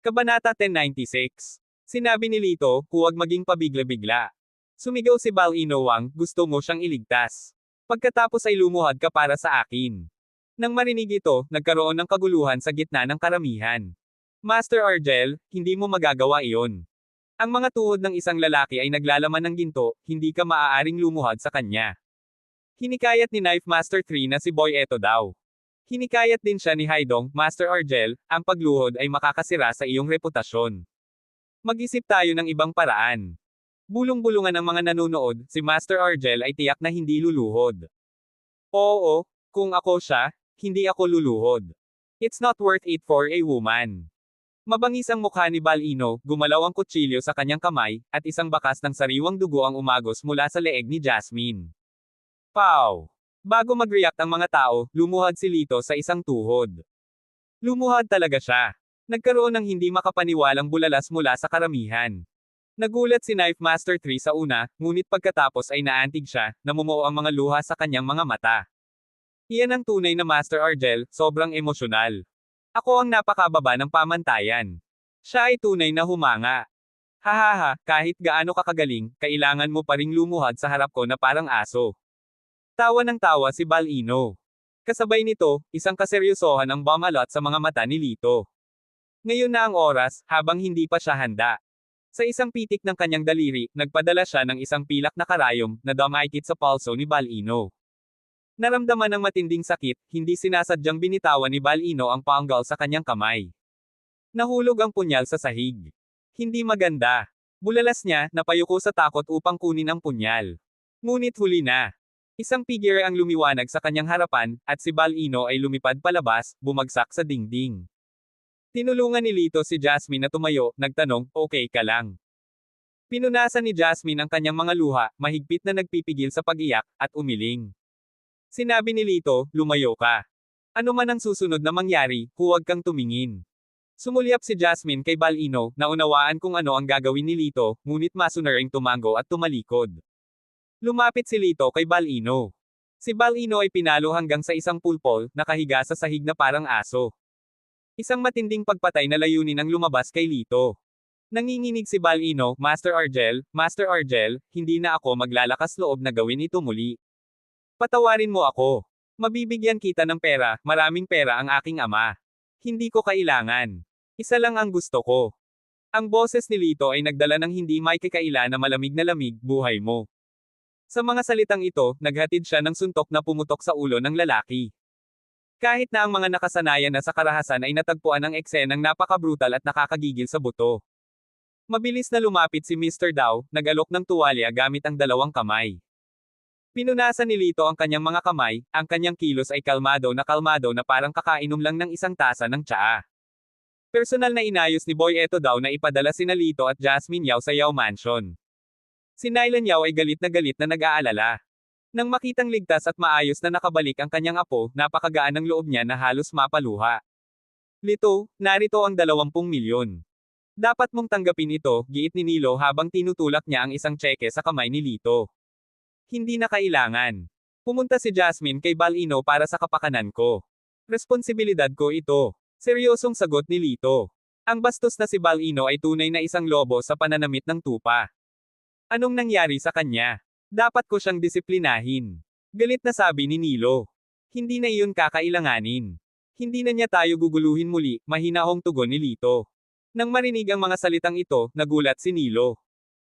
Kabanata 1096. Sinabi ni Lito, huwag maging pabigla-bigla. Sumigaw si Balino Wang, gusto mo siyang iligtas. Pagkatapos ay lumuhad ka para sa akin. Nang marinig ito, nagkaroon ng kaguluhan sa gitna ng karamihan. Master Argel, hindi mo magagawa iyon. Ang mga tuhod ng isang lalaki ay naglalaman ng ginto, hindi ka maaaring lumuhad sa kanya. Hinikayat ni Knife Master 3 na si Boy Eto daw. Hinikayat din siya ni Haidong, Master Argel, ang pagluhod ay makakasira sa iyong reputasyon. Mag-isip tayo ng ibang paraan. Bulong-bulungan ng mga nanonood, si Master Argel ay tiyak na hindi luluhod. Oo, kung ako siya, hindi ako luluhod. It's not worth it for a woman. Mabangis ang mukha ni Balino, gumalaw ang kutsilyo sa kanyang kamay, at isang bakas ng sariwang dugo ang umagos mula sa leeg ni Jasmine. Pow! Bago mag-react ang mga tao, lumuhad si Lito sa isang tuhod. Lumuhad talaga siya. Nagkaroon ng hindi makapaniwalang bulalas mula sa karamihan. Nagulat si Knife Master 3 sa una, ngunit pagkatapos ay naantig siya, namumuo ang mga luha sa kanyang mga mata. Iyan ang tunay na Master Argel, sobrang emosyonal. Ako ang napakababa ng pamantayan. Siya ay tunay na humanga. Hahaha, kahit gaano ka kagaling, kailangan mo pa ring lumuhad sa harap ko na parang aso. Tawa ng tawa si Balino. Kasabay nito, isang kaseryosohan ang bumalot sa mga mata ni Lito. Ngayon na ang oras, habang hindi pa siya handa. Sa isang pitik ng kanyang daliri, nagpadala siya ng isang pilak na karayom, na dumaikit sa palso ni Balino. Naramdaman ng matinding sakit, hindi sinasadyang binitawan ni Balino ang panggal sa kanyang kamay. Nahulog ang punyal sa sahig. Hindi maganda. Bulalas niya, napayuko sa takot upang kunin ang punyal. Ngunit huli na. Isang figure ang lumiwanag sa kanyang harapan, at si Balino ay lumipad palabas, bumagsak sa dingding. Tinulungan ni Lito si Jasmine na tumayo, nagtanong, okay ka lang? Pinunasan ni Jasmine ang kanyang mga luha, mahigpit na nagpipigil sa pag-iyak, at umiling. Sinabi ni Lito, lumayo ka. Ano man ang susunod na mangyari, huwag kang tumingin. Sumulyap si Jasmine kay Balino, naunawaan kung ano ang gagawin ni Lito, ngunit masunaring tumango at tumalikod. Lumapit si Lito kay Balino. Si Balino ay pinalo hanggang sa isang pulpol, nakahiga sa sahig na parang aso. Isang matinding pagpatay na layunin ang lumabas kay Lito. Nanginginig si Balino, Master Argel, hindi na ako maglalakas loob na gawin ito muli. Patawarin mo ako. Mabibigyan kita ng pera, maraming pera ang aking ama. Hindi ko kailangan. Isa lang ang gusto ko. Ang boses ni Lito ay nagdala ng hindi may kakaila na malamig na lamig, buhay mo. Sa mga salitang ito, naghatid siya ng suntok na pumutok sa ulo ng lalaki. Kahit na ang mga nakasanayan na sa karahasan ay natagpuan ng eksenang napaka-brutal at nakakagigil sa buto. Mabilis na lumapit si Mr. Dao, nag-alok ng tuwalya gamit ang dalawang kamay. Pinunasan ni Lito ang kanyang mga kamay, ang kanyang kilos ay kalmado na parang kakainom lang ng isang tasa ng tsaa. Personal na inayos ni Boy Eto Dao na ipadala sina Lito at Jasmine Yao sa Yao Mansion. Si Nylan Yao ay galit na nag-aalala. Nang makitang ligtas at maayos na nakabalik ang kanyang apo, napakagaan ng loob niya na halos mapaluha. Lito, narito ang 20 milyon. Dapat mong tanggapin ito, giit ni Nilo habang tinutulak niya ang isang tseke sa kamay ni Lito. Hindi na kailangan. Pumunta si Jasmine kay Balino para sa kapakanan ko. Responsibilidad ko ito. Seryosong sagot ni Lito. Ang bastos na si Balino ay tunay na isang lobo sa pananamit ng tupa. Anong nangyari sa kanya? Dapat ko siyang disiplinahin. Galit na sabi ni Nilo. Hindi na iyon kakailanganin. Hindi na niya tayo guguluhin muli, mahinahong tugon ni Lito. Nang marinig ang mga salitang ito, nagulat si Nilo.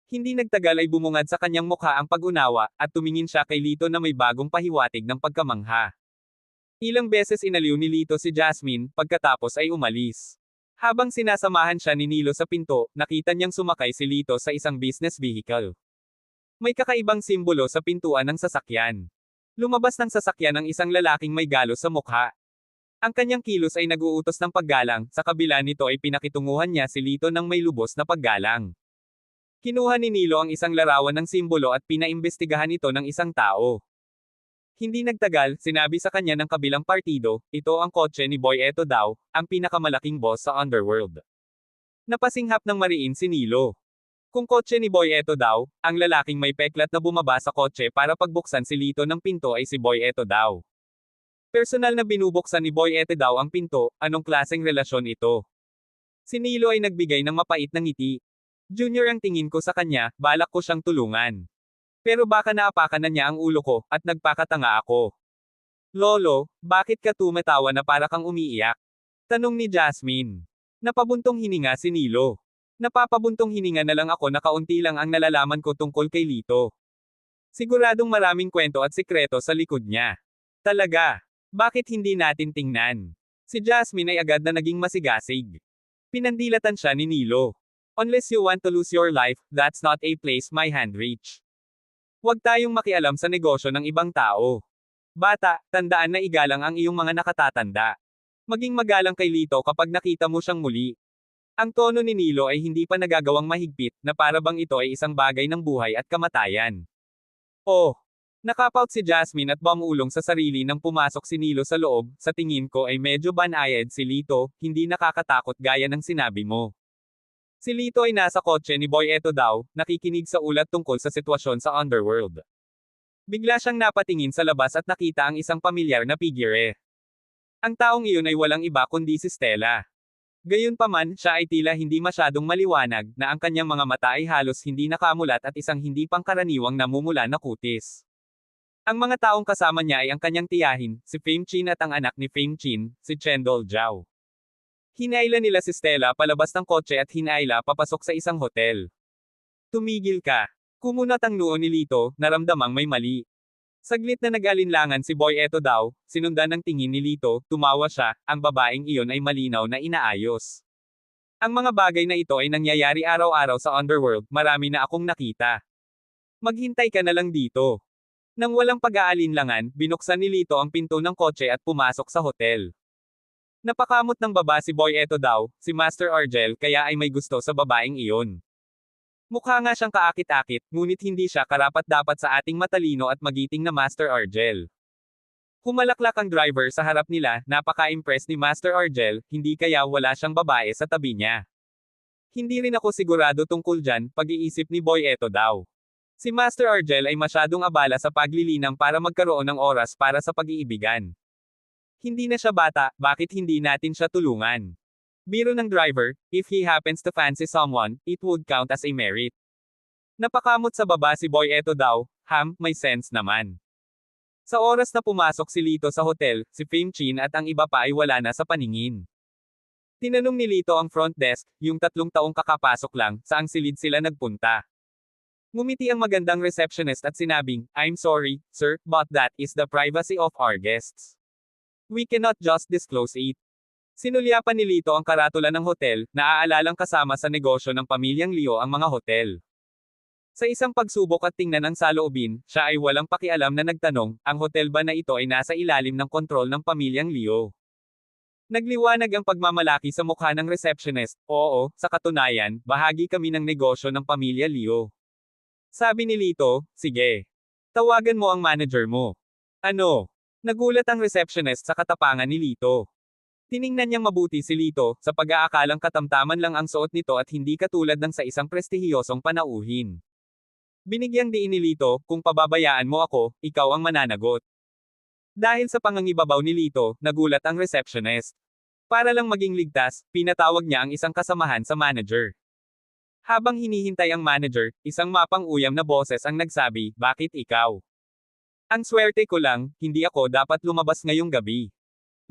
Hindi nagtagal ay bumungad sa kanyang mukha ang pag-unawa, at tumingin siya kay Lito na may bagong pahiwatig ng pagkamangha. Ilang beses inaliw ni Lito si Jasmine, pagkatapos ay umalis. Habang sinasamahan siya ni Nilo sa pinto, nakita niyang sumakay si Lito sa isang business vehicle. May kakaibang simbolo sa pintuan ng sasakyan. Lumabas ng sasakyan ang isang lalaking may galos sa mukha. Ang kanyang kilos ay nag-uutos ng paggalang, sa kabila nito ay pinakitunguhan niya si Lito ng may lubos na paggalang. Kinuha ni Nilo ang isang larawan ng simbolo at pinaimbestigahan ito ng isang tao. Hindi nagtagal, sinabi sa kanya ng kabilang partido, ito ang kotse ni Boy Eto Dao, ang pinakamalaking boss sa underworld. Napasinghap ng mariin si Nilo. Kung kotse ni Boy Eto Dao, ang lalaking may peklat na bumaba sa kotse para pagbuksan si Lito ng pinto ay si Boy Eto Dao. Personal na binubuksan ni Boy Eto Dao ang pinto, anong klaseng relasyon ito? Si Nilo ay nagbigay ng mapait na ngiti. Junior ang tingin ko sa kanya, balak ko siyang tulungan. Pero baka naapakan na niya ang ulo ko, at nagpakatanga ako. Lolo, bakit ka tumatawa na para kang umiiyak? Tanong ni Jasmine. Napabuntong hininga si Nilo. Napapabuntong hininga na lang ako na kaunti lang ang nalalaman ko tungkol kay Lito. Siguradong maraming kwento at sikreto sa likod niya. Talaga. Bakit hindi natin tingnan? Si Jasmine ay agad na naging masigasig. Pinandilatan siya ni Nilo. Unless you want to lose your life, that's not a place my hand reach. Huwag tayong makialam sa negosyo ng ibang tao. Bata, tandaan na igalang ang iyong mga nakatatanda. Maging magalang kay Lito kapag nakita mo siyang muli. Ang tono ni Nilo ay hindi pa nagagawang mahigpit, na para bang ito ay isang bagay ng buhay at kamatayan. Oh! Nakapout si Jasmine at bumulong sa sarili nang pumasok si Nilo sa loob. Sa tingin ko ay medyo banayad si Lito, hindi nakakatakot gaya ng sinabi mo. Si Lito ay nasa kotse ni Boy Eto daw, nakikinig sa ulat tungkol sa sitwasyon sa underworld. Bigla siyang napatingin sa labas at nakita ang isang pamilyar na figure. Ang taong iyon ay walang iba kundi si Stella. Gayunpaman, siya ay tila hindi masyadong maliwanag, na ang kanyang mga mata ay halos hindi nakamulat at isang hindi pangkaraniwang namumula na kutis. Ang mga taong kasama niya ay ang kanyang tiyahin, si Fame Chin at ang anak ni Fame Chin, si Chendol Zhao. Hinaila nila si Stella palabas ng kotse at hinaila papasok sa isang hotel. Tumigil ka. Kumunat ang noo ni Lito, naramdamang may mali. Saglit na nag-alinlangan si Boy Eto daw, sinundan ng tingin ni Lito, tumawa siya, ang babaeng iyon ay malinaw na inaayos. Ang mga bagay na ito ay nangyayari araw-araw sa underworld, marami na akong nakita. Maghintay ka na lang dito. Nang walang pag-aalinlangan, binuksan ni Lito ang pinto ng kotse at pumasok sa hotel. Napakamot ng baba si Boy Eto daw, si Master Argel, kaya ay may gusto sa babaeng iyon. Mukha nga siyang kaakit-akit, ngunit hindi siya karapat-dapat sa ating matalino at magiting na Master Argel. Humalaklak ang driver sa harap nila, napaka-impress ni Master Argel, hindi kaya wala siyang babae sa tabi niya. Hindi rin ako sigurado tungkol dyan, pag-iisip ni Boy Eto daw. Si Master Argel ay masyadong abala sa paglilinang para magkaroon ng oras para sa pag-iibigan. Hindi na siya bata, bakit hindi natin siya tulungan? Biro ng driver, if he happens to fancy someone, it would count as a merit. Napakamot sa baba si Boy Eto daw, may sense naman. Sa oras na pumasok si Lito sa hotel, si Fame Chin at ang iba pa ay wala na sa paningin. Tinanong ni Lito ang front desk, yung 3 taong kakapasok lang, saang silid sila nagpunta. Ngumiti ang magandang receptionist at sinabing, I'm sorry, sir, but that is the privacy of our guests. We cannot just disclose it. Sinulyapan ni Lito ang karatula ng hotel, naaalalang kasama sa negosyo ng pamilyang Liu ang mga hotel. Sa isang pagsubok at tingnan ang saloobin, siya ay walang pakialam na nagtanong, ang hotel ba na ito ay nasa ilalim ng kontrol ng pamilyang Liu? Nagliwanag ang pagmamalaki sa mukha ng receptionist, oo, sa katunayan, bahagi kami ng negosyo ng pamilya Liu. Sabi ni Lito, sige. Tawagan mo ang manager mo. Ano? Nagulat ang receptionist sa katapangan ni Lito. Tiningnan niyang mabuti si Lito, sa pag-aakalang katamtaman lang ang suot nito at hindi katulad ng sa isang prestihiyosong panauhin. Binigyang diin ni Lito, kung pababayaan mo ako, ikaw ang mananagot. Dahil sa pangangibabaw ni Lito, nagulat ang receptionist. Para lang maging ligtas, pinatawag niya ang isang kasamahan sa manager. Habang hinihintay ang manager, isang mapang-uyam na boses ang nagsabi, bakit ikaw? Ang swerte ko lang, hindi ako dapat lumabas ngayong gabi.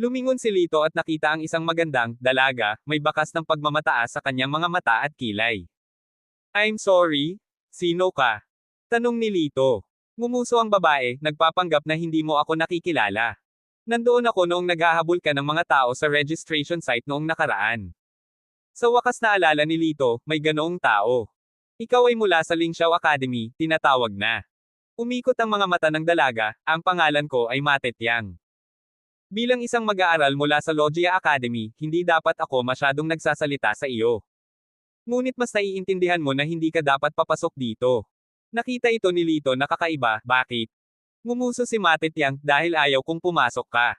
Lumingon si Lito at nakita ang isang magandang, dalaga, may bakas ng pagmamataas sa kanyang mga mata at kilay. I'm sorry? Sino ka? Tanong ni Lito. Ngumuso ang babae, nagpapanggap na hindi mo ako nakikilala. Nandoon ako noong naghahabol ka ng mga tao sa registration site noong nakaraan. Sa wakas naalala ni Lito, may ganoong tao. Ikaw ay mula sa Lingxiao Academy, tinatawag na. Umikot ang mga mata ng dalaga, ang pangalan ko ay Mate Tiang. Bilang isang mag-aaral mula sa Logia Academy, hindi dapat ako masyadong nagsasalita sa iyo. Ngunit mas naiintindihan mo na hindi ka dapat papasok dito. Nakita ito ni Lito na kakaiba, bakit? Ngumuso si Mate Tiang, dahil ayaw kong pumasok ka.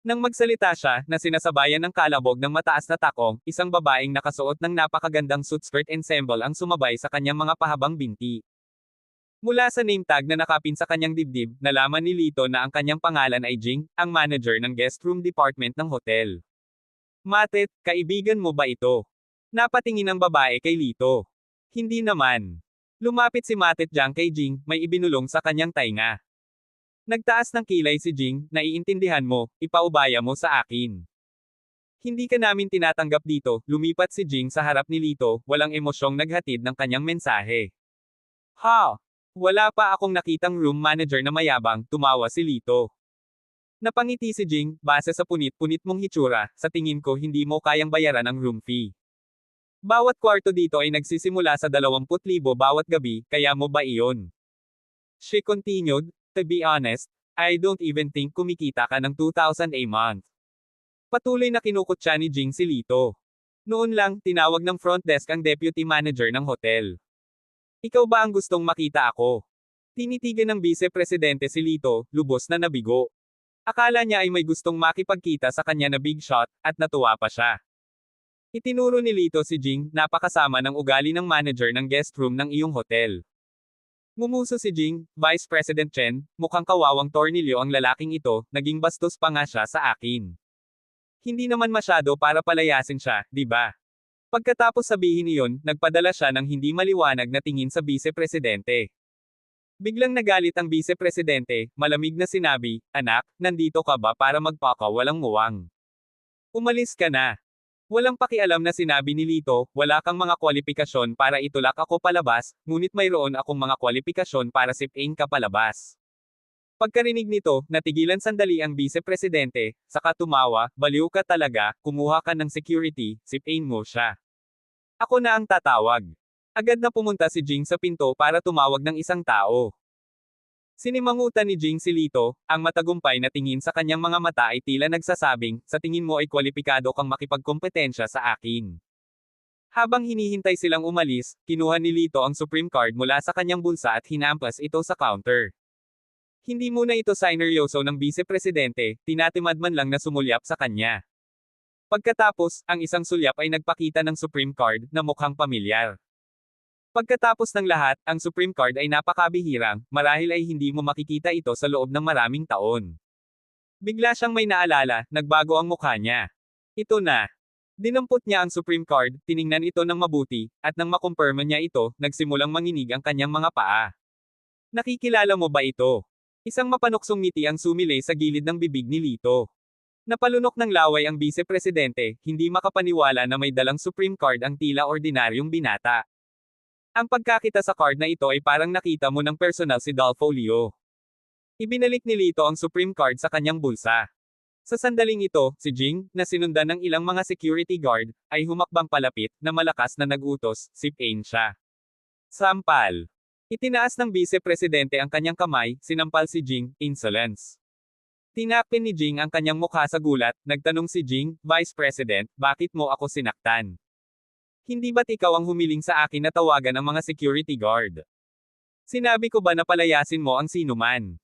Nang magsalita siya, na sinasabayan ng kalabog ng mataas na takong, isang babaeng nakasuot ng napakagandang suit skirt ensemble ang sumabay sa kanyang mga pahabang binti. Mula sa name tag na nakapin sa kanyang dibdib, nalaman ni Lito na ang kanyang pangalan ay Jing, ang manager ng guest room department ng hotel. Mate, kaibigan mo ba ito? Napatingin ang babae kay Lito. Hindi naman. Lumapit si Matet Jiang kay Jing, may ibinulong sa kanyang tainga. Nagtaas ng kilay si Jing, naiintindihan mo, ipaubaya mo sa akin. Hindi ka namin tinatanggap dito, lumipat si Jing sa harap ni Lito, walang emosyong naghatid ng kanyang mensahe. Ha! Wala pa akong nakitang room manager na mayabang, tumawa si Lito. Napangiti si Jing, base sa punit-punit mong hitsura, sa tingin ko hindi mo kayang bayaran ang room fee. Bawat kwarto dito ay nagsisimula sa 20,000 bawat gabi, kaya mo ba iyon? She continued, to be honest, I don't even think kumikita ka ng 2,000 a month. Patuloy na kinukutya ni Jing si Lito. Noon lang, tinawag ng front desk ang deputy manager ng hotel. Ikaw ba ang gustong makita ako? Tinitigan ng vice-presidente si Lito, lubos na nabigo. Akala niya ay may gustong makipagkita sa kanya na big shot, at natuwa pa siya. Itinuro ni Lito si Jing, napakasama ng ugali ng manager ng guest room ng iyong hotel. Ngumuso si Jing, Vice President Chen, mukhang kawawang tornilyo ang lalaking ito, naging bastos pa nga siya sa akin. Hindi naman masyado para palayasin siya, di ba? Pagkatapos sabihin iyon, nagpadala siya ng hindi maliwanag na tingin sa vice-presidente. Biglang nagalit ang vice-presidente, malamig na sinabi, anak, nandito ka ba para magpakawalang muwang? Umalis ka na. Walang pakialam na sinabi ni Lito, wala kang mga kwalifikasyon para itulak ako palabas, ngunit mayroon akong mga kwalifikasyon para sipain ka palabas. Pagkarinig nito, natigilan sandali ang vice-presidente, saka tumawa, baliw ka talaga, kumuha ka ng security, sipain mo siya. Ako na ang tatawag. Agad na pumunta si Jing sa pinto para tumawag ng isang tao. Sinimangutan ni Jing si Lito, ang matagumpay na tingin sa kanyang mga mata ay tila nagsasabing, sa tingin mo ay kwalipikado kang makipagkompetensya sa akin. Habang hinihintay silang umalis, kinuha ni Lito ang Supreme Card mula sa kanyang bulsa at hinampas ito sa counter. Hindi muna ito sineryoso ng vice-presidente, tinatimad man lang na sumulyap sa kanya. Pagkatapos, ang isang sulyap ay nagpakita ng Supreme Card na mukhang pamilyar. Pagkatapos ng lahat, ang Supreme Card ay napakabihirang, marahil ay hindi mo makikita ito sa loob ng maraming taon. Bigla siyang may naalala, nagbago ang mukha niya. Ito na. Dinampot niya ang Supreme Card, tiningnan ito ng mabuti, at nang makumpirma niya ito, nagsimulang manginig ang kanyang mga paa. Nakikilala mo ba ito? Isang mapanuksong ngiti ang sumilay sa gilid ng bibig ni Lito. Napalunok ng laway ang vice-presidente, hindi makapaniwala na may dalang Supreme Card ang tila ordinaryong binata. Ang pagkakita sa card na ito ay parang nakita mo ng personal si Dolfo Leo. Ibinalik ni Lito ang Supreme Card sa kanyang bulsa. Sa sandaling ito, si Jing, na sinundan ng ilang mga security guard, ay humakbang palapit, na malakas na nag-utos, sipain siya. Sampal. Itinaas ng vice-presidente ang kanyang kamay, sinampal si Jing, insolence. Tinapin ni Jing ang kanyang mukha sa gulat, nagtanong si Jing, Vice President, bakit mo ako sinaktan? Hindi ba't ikaw ang humiling sa akin na tawagan ang mga security guard? Sinabi ko ba na palayasin mo ang sinuman?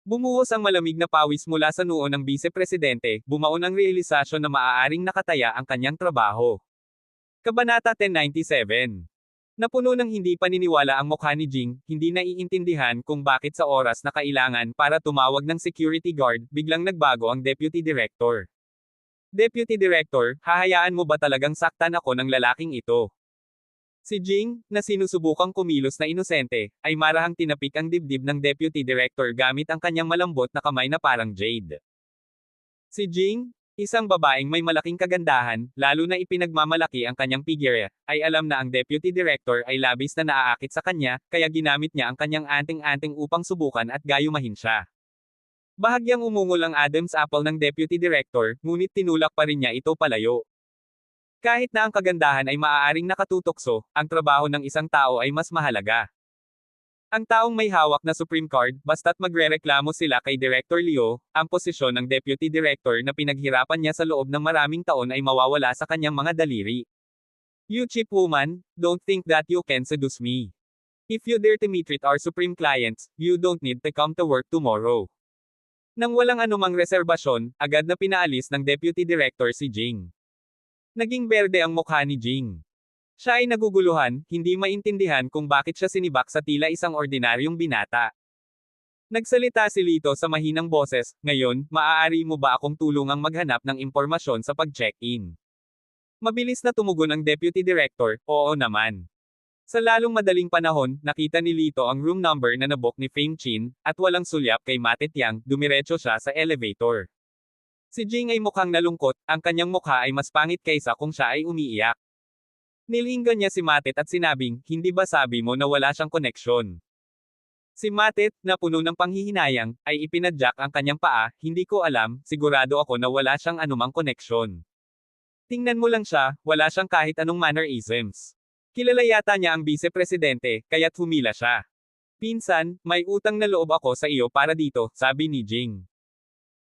Bumuhos ang malamig na pawis mula sa noo ng vice-presidente, bumaon ang realisasyon na maaaring nakataya ang kanyang trabaho. Kabanata 1097. Napuno ng hindi paniniwala ang mukha ni Jing, hindi naiintindihan kung bakit sa oras na kailangan para tumawag ng security guard, biglang nagbago ang deputy director. Deputy Director, hahayaan mo ba talagang saktan ako ng lalaking ito? Si Jing, na sinusubukang kumilos na inosente, ay marahang tinapik ang dibdib ng Deputy Director gamit ang kanyang malambot na kamay na parang jade. Si Jing, isang babaeng may malaking kagandahan, lalo na ipinagmamalaki ang kanyang figure, ay alam na ang Deputy Director ay labis na naaakit sa kanya, kaya ginamit niya ang kanyang anting-anting upang subukan at gayumahin siya. Bahagyang umungol ang Adam's apple ng Deputy Director, ngunit tinulak pa rin niya ito palayo. Kahit na ang kagandahan ay maaaring nakatutokso, ang trabaho ng isang tao ay mas mahalaga. Ang taong may hawak na Supreme Card, basta't magrereklamo sila kay Director Leo, ang posisyon ng Deputy Director na pinaghirapan niya sa loob ng maraming taon ay mawawala sa kanyang mga daliri. You cheap woman, don't think that you can seduce me. If you dare to mistreat our Supreme clients, you don't need to come to work tomorrow. Nang walang anumang reserbasyon, agad na pinaalis ng Deputy Director si Jing. Naging berde ang mukha ni Jing. Siya ay naguguluhan, hindi maintindihan kung bakit siya sinibak sa tila isang ordinaryong binata. Nagsalita si Lito sa mahinang boses, ngayon, maaari mo ba akong tulungang maghanap ng impormasyon sa pag-check-in? Mabilis na tumugon ang deputy director, oo naman. Sa lalong madaling panahon, nakita ni Lito ang room number na nabook ni Fame Chin, at walang sulyap kay Mate Tiang, dumiretso siya sa elevator. Si Jing ay mukhang nalungkot, ang kanyang mukha ay mas pangit kaysa kung siya ay umiiyak. Nilinggan niya si Matet at sinabing, hindi ba sabi mo na wala siyang koneksyon? Si Matet, na puno ng panghihinayang, ay ipinadyak ang kanyang paa, hindi ko alam, sigurado ako na wala siyang anumang koneksyon. Tingnan mo lang siya, wala siyang kahit anong mannerisms. Kilala yata niya ang vice-presidente, kaya't humila siya. Pinsan, may utang na loob ako sa iyo para dito, sabi ni Jing.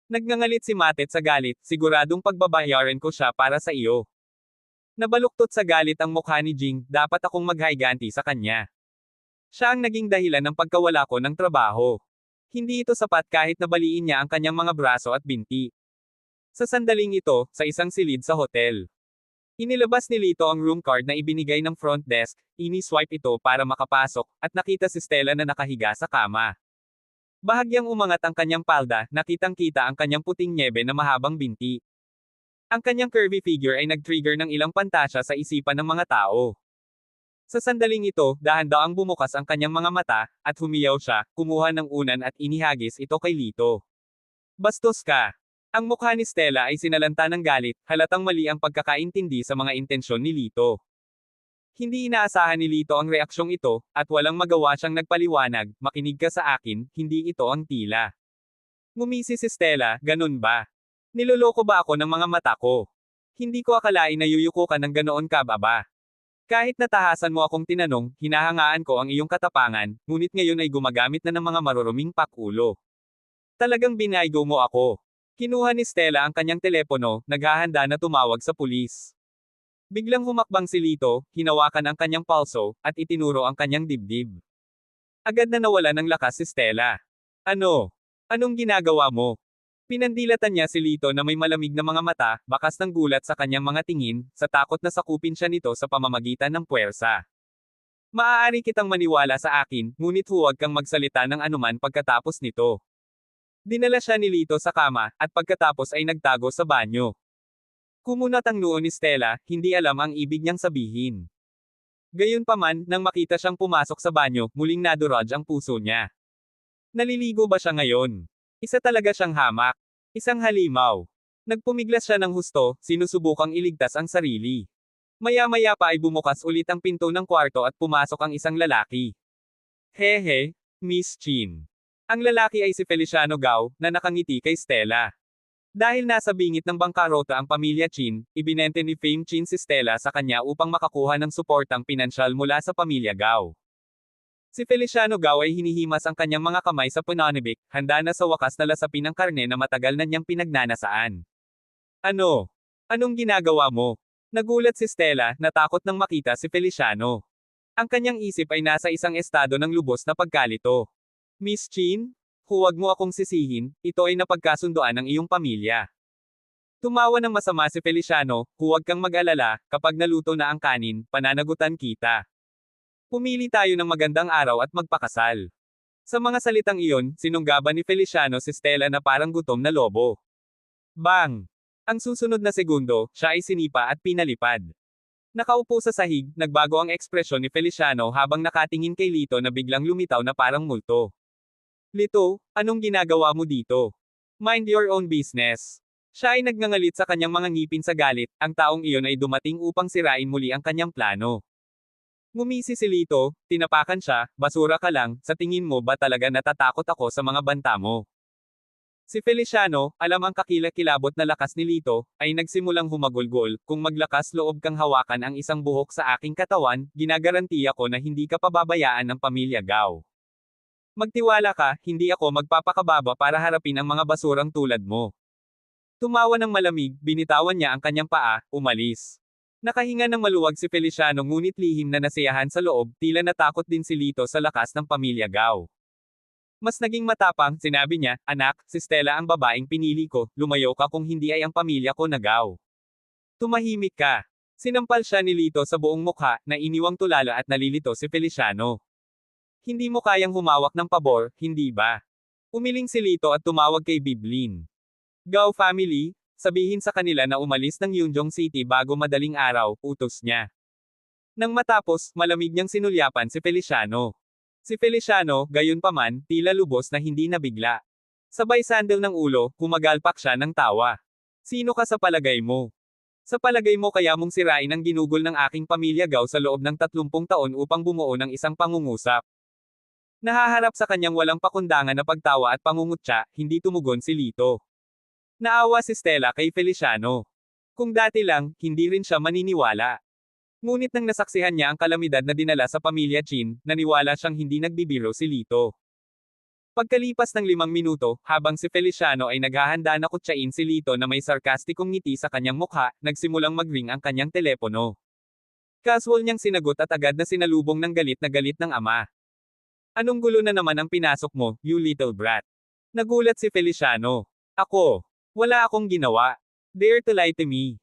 Nagngangalit si Matet sa galit, siguradong pagbabayaran ko siya para sa iyo. Nabaluktot sa galit ang mukha ni Jing, dapat akong maghayganti sa kanya. Siya ang naging dahilan ng pagkawala ko ng trabaho. Hindi ito sapat kahit nabaliin niya ang kanyang mga braso at binti. Sa sandaling ito, sa isang silid sa hotel. Inilabas ni Lito ang room card na ibinigay ng front desk, ini-swipe ito para makapasok, at nakita si Stella na nakahiga sa kama. Bahagyang umangat ang kanyang palda, nakitang-kita ang kanyang puting nyebe na mahabang binti. Ang kanyang curvy figure ay nag-trigger ng ilang pantasya sa isipan ng mga tao. Sa sandaling ito, dahan-daang bumukas ang kanyang mga mata, at humiyaw siya, kumuha ng unan at inihagis ito kay Lito. Bastos ka! Ang mukha ni Stella ay sinalanta ng galit, halatang mali ang pagkakaintindi sa mga intensyon ni Lito. Hindi inaasahan ni Lito ang reaksyong ito, at walang magawa siyang nagpaliwanag, makinig ka sa akin, hindi ito ang tila. Ngumisi si Stella, ganun ba? Niloloko ba ako ng mga mata ko? Hindi ko akalain na yuyuko ka ng ganoon kababa. Kahit natahasan mo akong tinanong, hinahangaan ko ang iyong katapangan, ngunit ngayon ay gumagamit na ng mga maruruming pakulo. Talagang binaygo mo ako. Kinuha ni Stella ang kanyang telepono, naghahanda na tumawag sa pulis. Biglang humakbang si Lito, hinawakan ang kanyang palso, at itinuro ang kanyang dibdib. Agad na nawala ng lakas si Stella. Ano? Anong ginagawa mo? Pinandilatan niya si Lito na may malamig na mga mata, bakas ng gulat sa kanyang mga tingin, sa takot na sakupin siya nito sa pamamagitan ng puwersa. Maaari kitang maniwala sa akin, ngunit huwag kang magsalita ng anuman pagkatapos nito. Dinala siya ni Lito sa kama, at pagkatapos ay nagtago sa banyo. Kumunat ang noo ni Stella, hindi alam ang ibig niyang sabihin. Gayunpaman, nang makita siyang pumasok sa banyo, muling nadurog ang puso niya. Naliligo ba siya ngayon? Isa talaga siyang hamak. Isang halimaw. Nagpumiglas siya ng husto, sinusubukang iligtas ang sarili. Maya-maya pa ay bumukas ulit ang pinto ng kwarto at pumasok ang isang lalaki. Hehe, Miss Chin. Ang lalaki ay si Feliciano Gao, na nakangiti kay Stella. Dahil nasa bingit ng bangkarota ang pamilya Chin, ibinente ni Fame Chin si Stella sa kanya upang makakuha ng suportang pinansyal mula sa pamilya Gao. Si Feliciano Gao ay hinihimas ang kanyang mga kamay sa pananibik, handa na sa wakas na lasapin ang karne na matagal na niyang pinagnanasaan. Ano? Anong ginagawa mo? Nagulat si Stella, natakot nang makita si Feliciano. Ang kanyang isip ay nasa isang estado ng lubos na pagkalito. Miss Chin? Huwag mo akong sisihin, ito ay napagkasundoan ng iyong pamilya. Tumawa ng masama si Feliciano, huwag kang mag-alala, kapag naluto na ang kanin, pananagutan kita. Pumili tayo ng magandang araw at magpakasal. Sa mga salitang iyon, sinunggaban ni Feliciano si Stella na parang gutom na lobo. Bang! Ang susunod na segundo, siya ay sinipa at pinalipad. Nakaupo sa sahig, nagbago ang ekspresyon ni Feliciano habang nakatingin kay Lito na biglang lumitaw na parang multo. Lito, anong ginagawa mo dito? Mind your own business. Siya ay nagngangalit sa kanyang mga ngipin sa galit, ang taong iyon ay dumating upang sirain muli ang kanyang plano. Ngumisi si Lito, tinapakan siya, basura ka lang, sa tingin mo ba talaga natatakot ako sa mga banta mo? Si Feliciano, alam ang kakilakilabot na lakas ni Lito, ay nagsimulang humagulgol, kung maglakas loob kang hawakan ang isang buhok sa aking katawan, ginagarantiya ko na hindi ka pababayaan ng pamilya Gao. Magtiwala ka, hindi ako magpapakababa para harapin ang mga basurang tulad mo. Tumawa ng malamig, binitawan niya ang kanyang paa, umalis. Nakahinga ng maluwag si Feliciano ngunit lihim na nasiyahan sa loob, tila natakot din si Lito sa lakas ng pamilya Gao. Mas naging matapang, sinabi niya, anak, si Stella ang babaeng pinili ko, lumayo ka kung hindi ay ang pamilya ko na Gao. Tumahimik ka. Sinampal siya ni Lito sa buong mukha, na iniwang tulala at nalilito si Feliciano. Hindi mo kayang humawak ng pabor, hindi ba? Umiling si Lito at tumawag kay Biblin. Gao family, sabihin sa kanila na umalis ng Yunjong City bago madaling araw, utos niya. Nang matapos, malamig niyang sinulyapan si Feliciano. Si Feliciano, gayunpaman, tila lubos na hindi nabigla. Sabay sandal ng ulo, humagalpak siya ng tawa. Sino ka sa palagay mo? Sa palagay mo kaya mong sirain ang ginugol ng aking pamilya Gao sa loob ng 30 taon upang bumuo ng isang pangungusap? Nahaharap sa kanyang walang pakundangan na pagtawa at pangungutya, hindi tumugon si Lito. Naawa si Stella kay Feliciano. Kung dati lang, hindi rin siya maniniwala. Ngunit nang nasaksihan niya ang kalamidad na dinala sa pamilya Chin, naniwala siyang hindi nagbibiro si Lito. Pagkalipas ng 5 minuto, habang si Feliciano ay naghahanda na kutsain si Lito na may sarkastikong ngiti sa kanyang mukha, nagsimulang mag-ring ang kanyang telepono. Casual niyang sinagot at agad na sinalubong ng galit ng ama. Anong gulo na naman ang pinasok mo, you little brat? Nagulat si Feliciano. Ako. Wala akong ginawa. Dare to lie to me.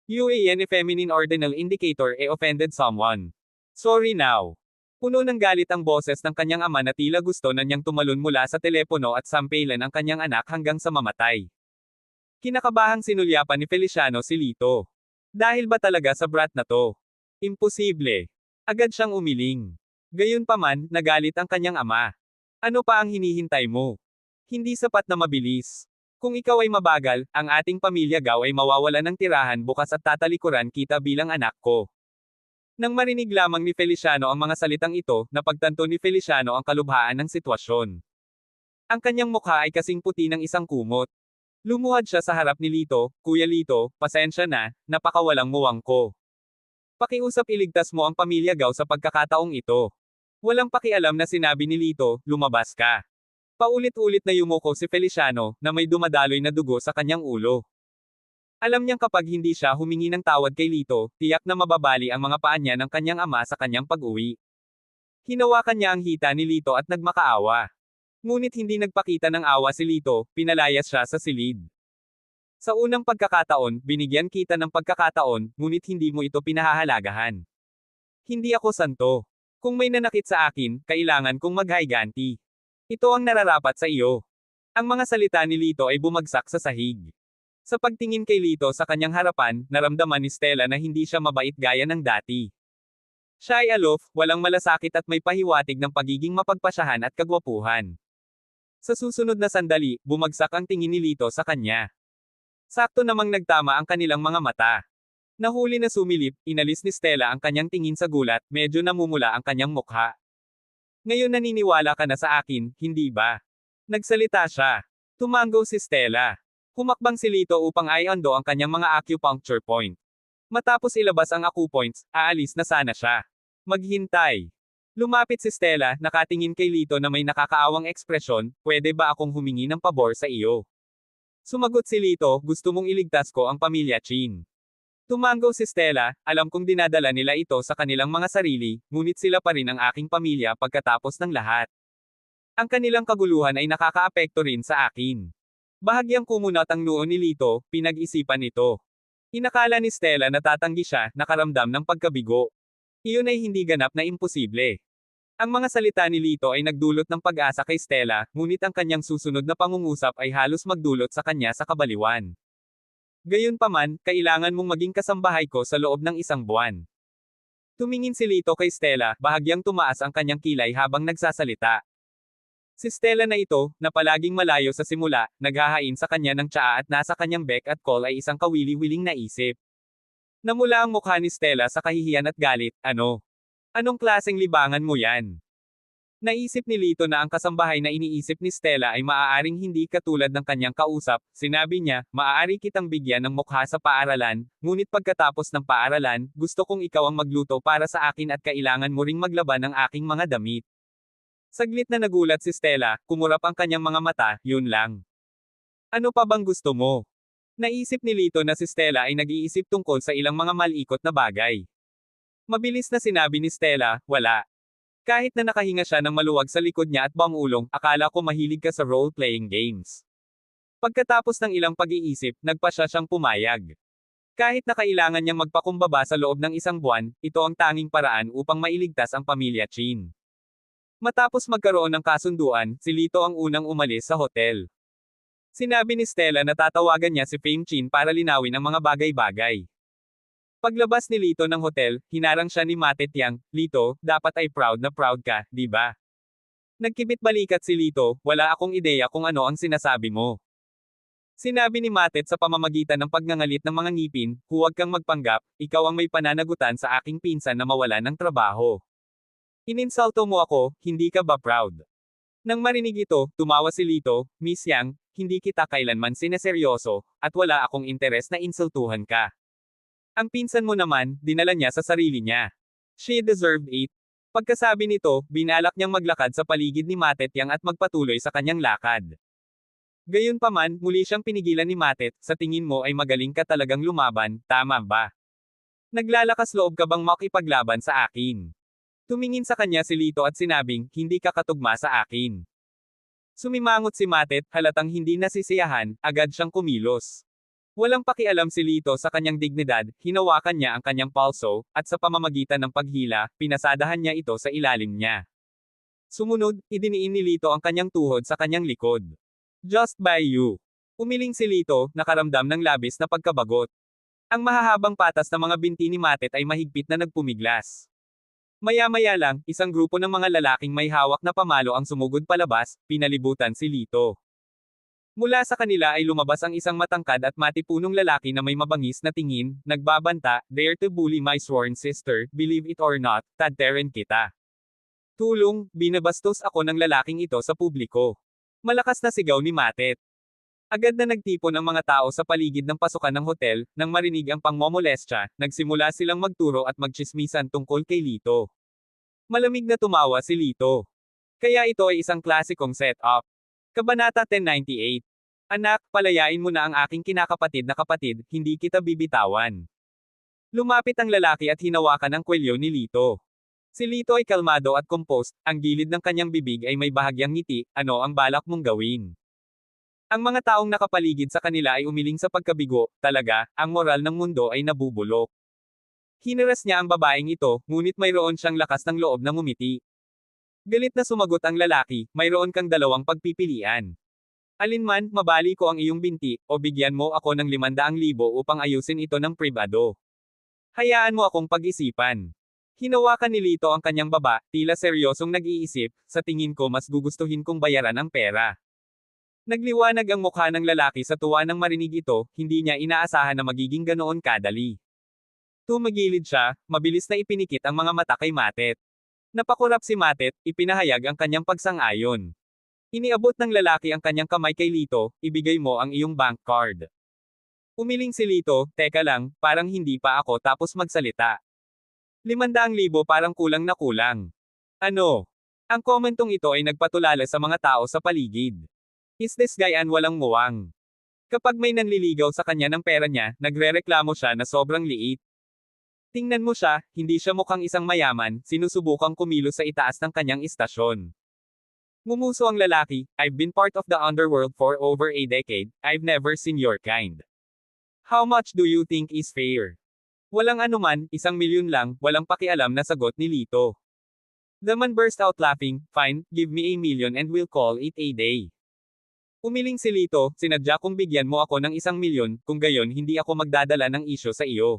UAN feminine ordinal indicator offended someone. Sorry now. Puno ng galit ang boses ng kanyang ama na tila gusto na niyang tumalon mula sa telepono at sampelan ang kanyang anak hanggang sa mamatay. Kinakabahang sinulyapan ni Feliciano si Lito. Dahil ba talaga sa brat na to? Imposible. Agad siyang umiling. Gayunpaman, nagalit ang kanyang ama. Ano pa ang hinihintay mo? Hindi sapat na mabilis. Kung ikaw ay mabagal, ang ating pamilya Gao ay mawawalan ng tirahan bukas at tatalikuran kita bilang anak ko. Nang marinig lamang ni Feliciano ang mga salitang ito, napagtanto ni Feliciano ang kalubhaan ng sitwasyon. Ang kanyang mukha ay kasing puti ng isang kumot. Lumuhad siya sa harap ni Lito, Kuya Lito, pasensya na, napakawalang muwang ko. Pakiusap iligtas mo ang pamilya Gao sa pagkakataong ito. Walang pakialam na sinabi ni Lito, lumabas ka. Paulit-ulit na yumuko si Feliciano, na may dumadaloy na dugo sa kanyang ulo. Alam niyang kapag hindi siya humingi ng tawad kay Lito, tiyak na mababali ang mga paa niya ng kanyang ama sa kanyang pag-uwi. Hinawakan niya ang hita ni Lito at nagmakaawa. Ngunit hindi nagpakita ng awa si Lito, pinalayas siya sa silid. Sa unang pagkakataon, binigyan kita ng pagkakataon, ngunit hindi mo ito pinahahalagahan. Hindi ako santo. Kung may nanakit sa akin, kailangan kong maghayganti. Ito ang nararapat sa iyo. Ang mga salita ni Lito ay bumagsak sa sahig. Sa pagtingin kay Lito sa kanyang harapan, naramdaman ni Stella na hindi siya mabait gaya ng dati. Siya ay aloof, walang malasakit at may pahiwatig ng pagiging mapagpasyahan at kagwapuhan. Sa susunod na sandali, bumagsak ang tingin ni Lito sa kanya. Sakto namang nagtama ang kanilang mga mata. Nahuli na sumilip, inalis ni Stella ang kanyang tingin sa gulat, medyo namumula ang kanyang mukha. Ngayon naniniwala ka na sa akin, hindi ba? Nagsalita siya. Tumanggo si Stella. Humakbang si Lito upang i-undo ang kanyang mga acupuncture point. Matapos ilabas ang acupoints, aalis na sana siya. Maghintay. Lumapit si Stella, nakatingin kay Lito na may nakakaawang ekspresyon, pwede ba akong humingi ng pabor sa iyo? Sumagot si Lito, gusto mong iligtas ko ang pamilya Chin. Tumanggo si Stella, alam kong dinadala nila ito sa kanilang mga sarili, ngunit sila pa rin ang aking pamilya pagkatapos ng lahat. Ang kanilang kaguluhan ay nakakaapekto rin sa akin. Bahagyang kumunat ang noo ni Lito, pinag-isipan ito. Inakala ni Stella na tatanggi siya, nakaramdam ng pagkabigo. Iyon ay hindi ganap na imposible. Ang mga salita ni Lito ay nagdulot ng pag-asa kay Stella, ngunit ang kanyang susunod na pangungusap ay halos magdulot sa kanya sa kabaliwan. Gayunpaman, kailangan mong maging kasambahay ko sa loob ng 1 buwan. Tumingin si Lito kay Stella, bahagyang tumaas ang kanyang kilay habang nagsasalita. Si Stella na ito, na palaging malayo sa simula, naghahain sa kanya ng tsaa at nasa kanyang beck at call ay isang kawili-wiling naisip. Namula ang mukha ni Stella sa kahihiyan at galit, ano? Anong klaseng libangan mo yan? Naisip ni Lito na ang kasambahay na iniisip ni Stella ay maaaring hindi katulad ng kanyang kausap, sinabi niya, maaari kitang bigyan ng mukha sa paaralan, ngunit pagkatapos ng paaralan, gusto kong ikaw ang magluto para sa akin at kailangan mo ring maglaban ng aking mga damit. Saglit na nagulat si Stella, kumurap ang kanyang mga mata, yun lang. Ano pa bang gusto mo? Naisip ni Lito na si Stella ay nag-iisip tungkol sa ilang mga malikot na bagay. Mabilis na sinabi ni Stella, wala. Kahit na nakahinga siya ng maluwag sa likod niya at bangulong, akala ko mahilig ka sa role-playing games. Pagkatapos ng ilang pag-iisip, nagpasya siyang pumayag. Kahit na kailangan niyang magpakumbaba sa loob ng 1 buwan, ito ang tanging paraan upang mailigtas ang pamilya Chin. Matapos magkaroon ng kasunduan, si Lito ang unang umalis sa hotel. Sinabi ni Stella na tatawagan niya si Fame Chin para linawin ang mga bagay-bagay. Paglabas ni Lito ng hotel, hinarang siya ni Mate Tiang, "Lito, dapat ay proud na proud ka, di ba?" Nagkibit balikat si Lito, "Wala akong ideya kung ano ang sinasabi mo." Sinabi ni Matet sa pamamagitan ng pagngangalit ng mga ngipin, "Huwag kang magpanggap, ikaw ang may pananagutan sa aking pinsan na mawalan ng trabaho. Ininsulto mo ako, hindi ka ba proud?" Nang marinig ito, tumawa si Lito, "Miss Yang, hindi kita kailanman sineseryoso, at wala akong interes na insultuhan ka. Ang pinsan mo naman, dinala niya sa sarili niya. She deserved it." Pagkasabi nito, binalak niyang maglakad sa paligid ni Matet Yang at magpatuloy sa kanyang lakad. Gayunpaman, muli siyang pinigilan ni Matet, "Sa tingin mo ay magaling ka talagang lumaban, tama ba? Naglalakas loob ka bang makipaglaban sa akin?" Tumingin sa kanya si Lito at sinabing, "Hindi ka katugma sa akin." Sumimangot si Matet, halatang hindi nasisiyahan, agad siyang kumilos. Walang pakialam si Lito sa kanyang dignidad, hinawakan niya ang kanyang palso, at sa pamamagitan ng paghila, pinasadahan niya ito sa ilalim niya. Sumunod, idiniin ni Lito ang kanyang tuhod sa kanyang likod. "Just by you." Umiling si Lito, nakaramdam ng labis na pagkabagot. Ang mahahabang patas ng mga binti ni Matet ay mahigpit na nagpumiglas. Maya-maya lang, isang grupo ng mga lalaking may hawak na pamalo ang sumugod palabas, pinalibutan si Lito. Mula sa kanila ay lumabas ang isang matangkad at matipunong lalaki na may mabangis na tingin, nagbabanta, "Dare to bully my sworn sister, believe it or not, tadteren kita." "Tulong, binabastos ako ng lalaking ito sa publiko." Malakas na sigaw ni Matet. Agad na nagtipon ang mga tao sa paligid ng pasukan ng hotel, nang marinig ang pangmomolestya, nagsimula silang magturo at magtsismisan tungkol kay Lito. Malamig na tumawa si Lito. Kaya ito ay isang klasikong setup. Kabanata 1098. "Anak, palayain mo na ang aking kinakapatid na kapatid, hindi kita bibitawan." Lumapit ang lalaki at hinawakan ang kwelyo ni Lito. Si Lito ay kalmado at composed, ang gilid ng kanyang bibig ay may bahagyang ngiti, "Ano ang balak mong gawin?" Ang mga taong nakapaligid sa kanila ay umiling sa pagkabigo, talaga, ang moral ng mundo ay nabubulok. Hinaras niya ang babaeng ito, ngunit mayroon siyang lakas ng loob na ngumiti. Galit na sumagot ang lalaki, "Mayroon kang dalawang pagpipilian. Alinman, mabali ko ang iyong binti, o bigyan mo ako ng 500,000 upang ayusin ito ng pribado. Hayaan mo akong pag-isipan." Hinawakan ni Lito ang kanyang baba, tila seryosong nag-iisip, "Sa tingin ko mas gugustuhin kong bayaran ang pera." Nagliwanag ang mukha ng lalaki sa tuwa nang marinig ito, hindi niya inaasahan na magiging ganoon kadali. Tumagilid siya, mabilis na ipinikit ang mga mata kay Matet. Napakurap si Matet, ipinahayag ang kanyang pagsang-ayon. Iniabot ng lalaki ang kanyang kamay kay Lito, "Ibigay mo ang iyong bank card." Umiling si Lito, "Teka lang, parang hindi pa ako tapos magsalita. 500,000 parang kulang na kulang." "Ano?" Ang komentong ito ay nagpatulala sa mga tao sa paligid. "Is this guy an walang muwang?" Kapag may nanliligaw sa kanya ng pera niya, nagrereklamo siya na sobrang liit. Tingnan mo siya, hindi siya mukhang isang mayaman, sinusubukang kumilos sa itaas ng kanyang istasyon. Ngumuso ang lalaki, "I've been part of the underworld for over a decade, I've never seen your kind. How much do you think is fair?" "Walang anuman, 1,000,000 lang," walang pakialam na sagot ni Lito. The man burst out laughing, "Fine, give me 1,000,000 and we'll call it a day." Umiling si Lito, "Sinadya kong bigyan mo ako ng 1,000,000, kung gayon hindi ako magdadala ng isyo sa iyo.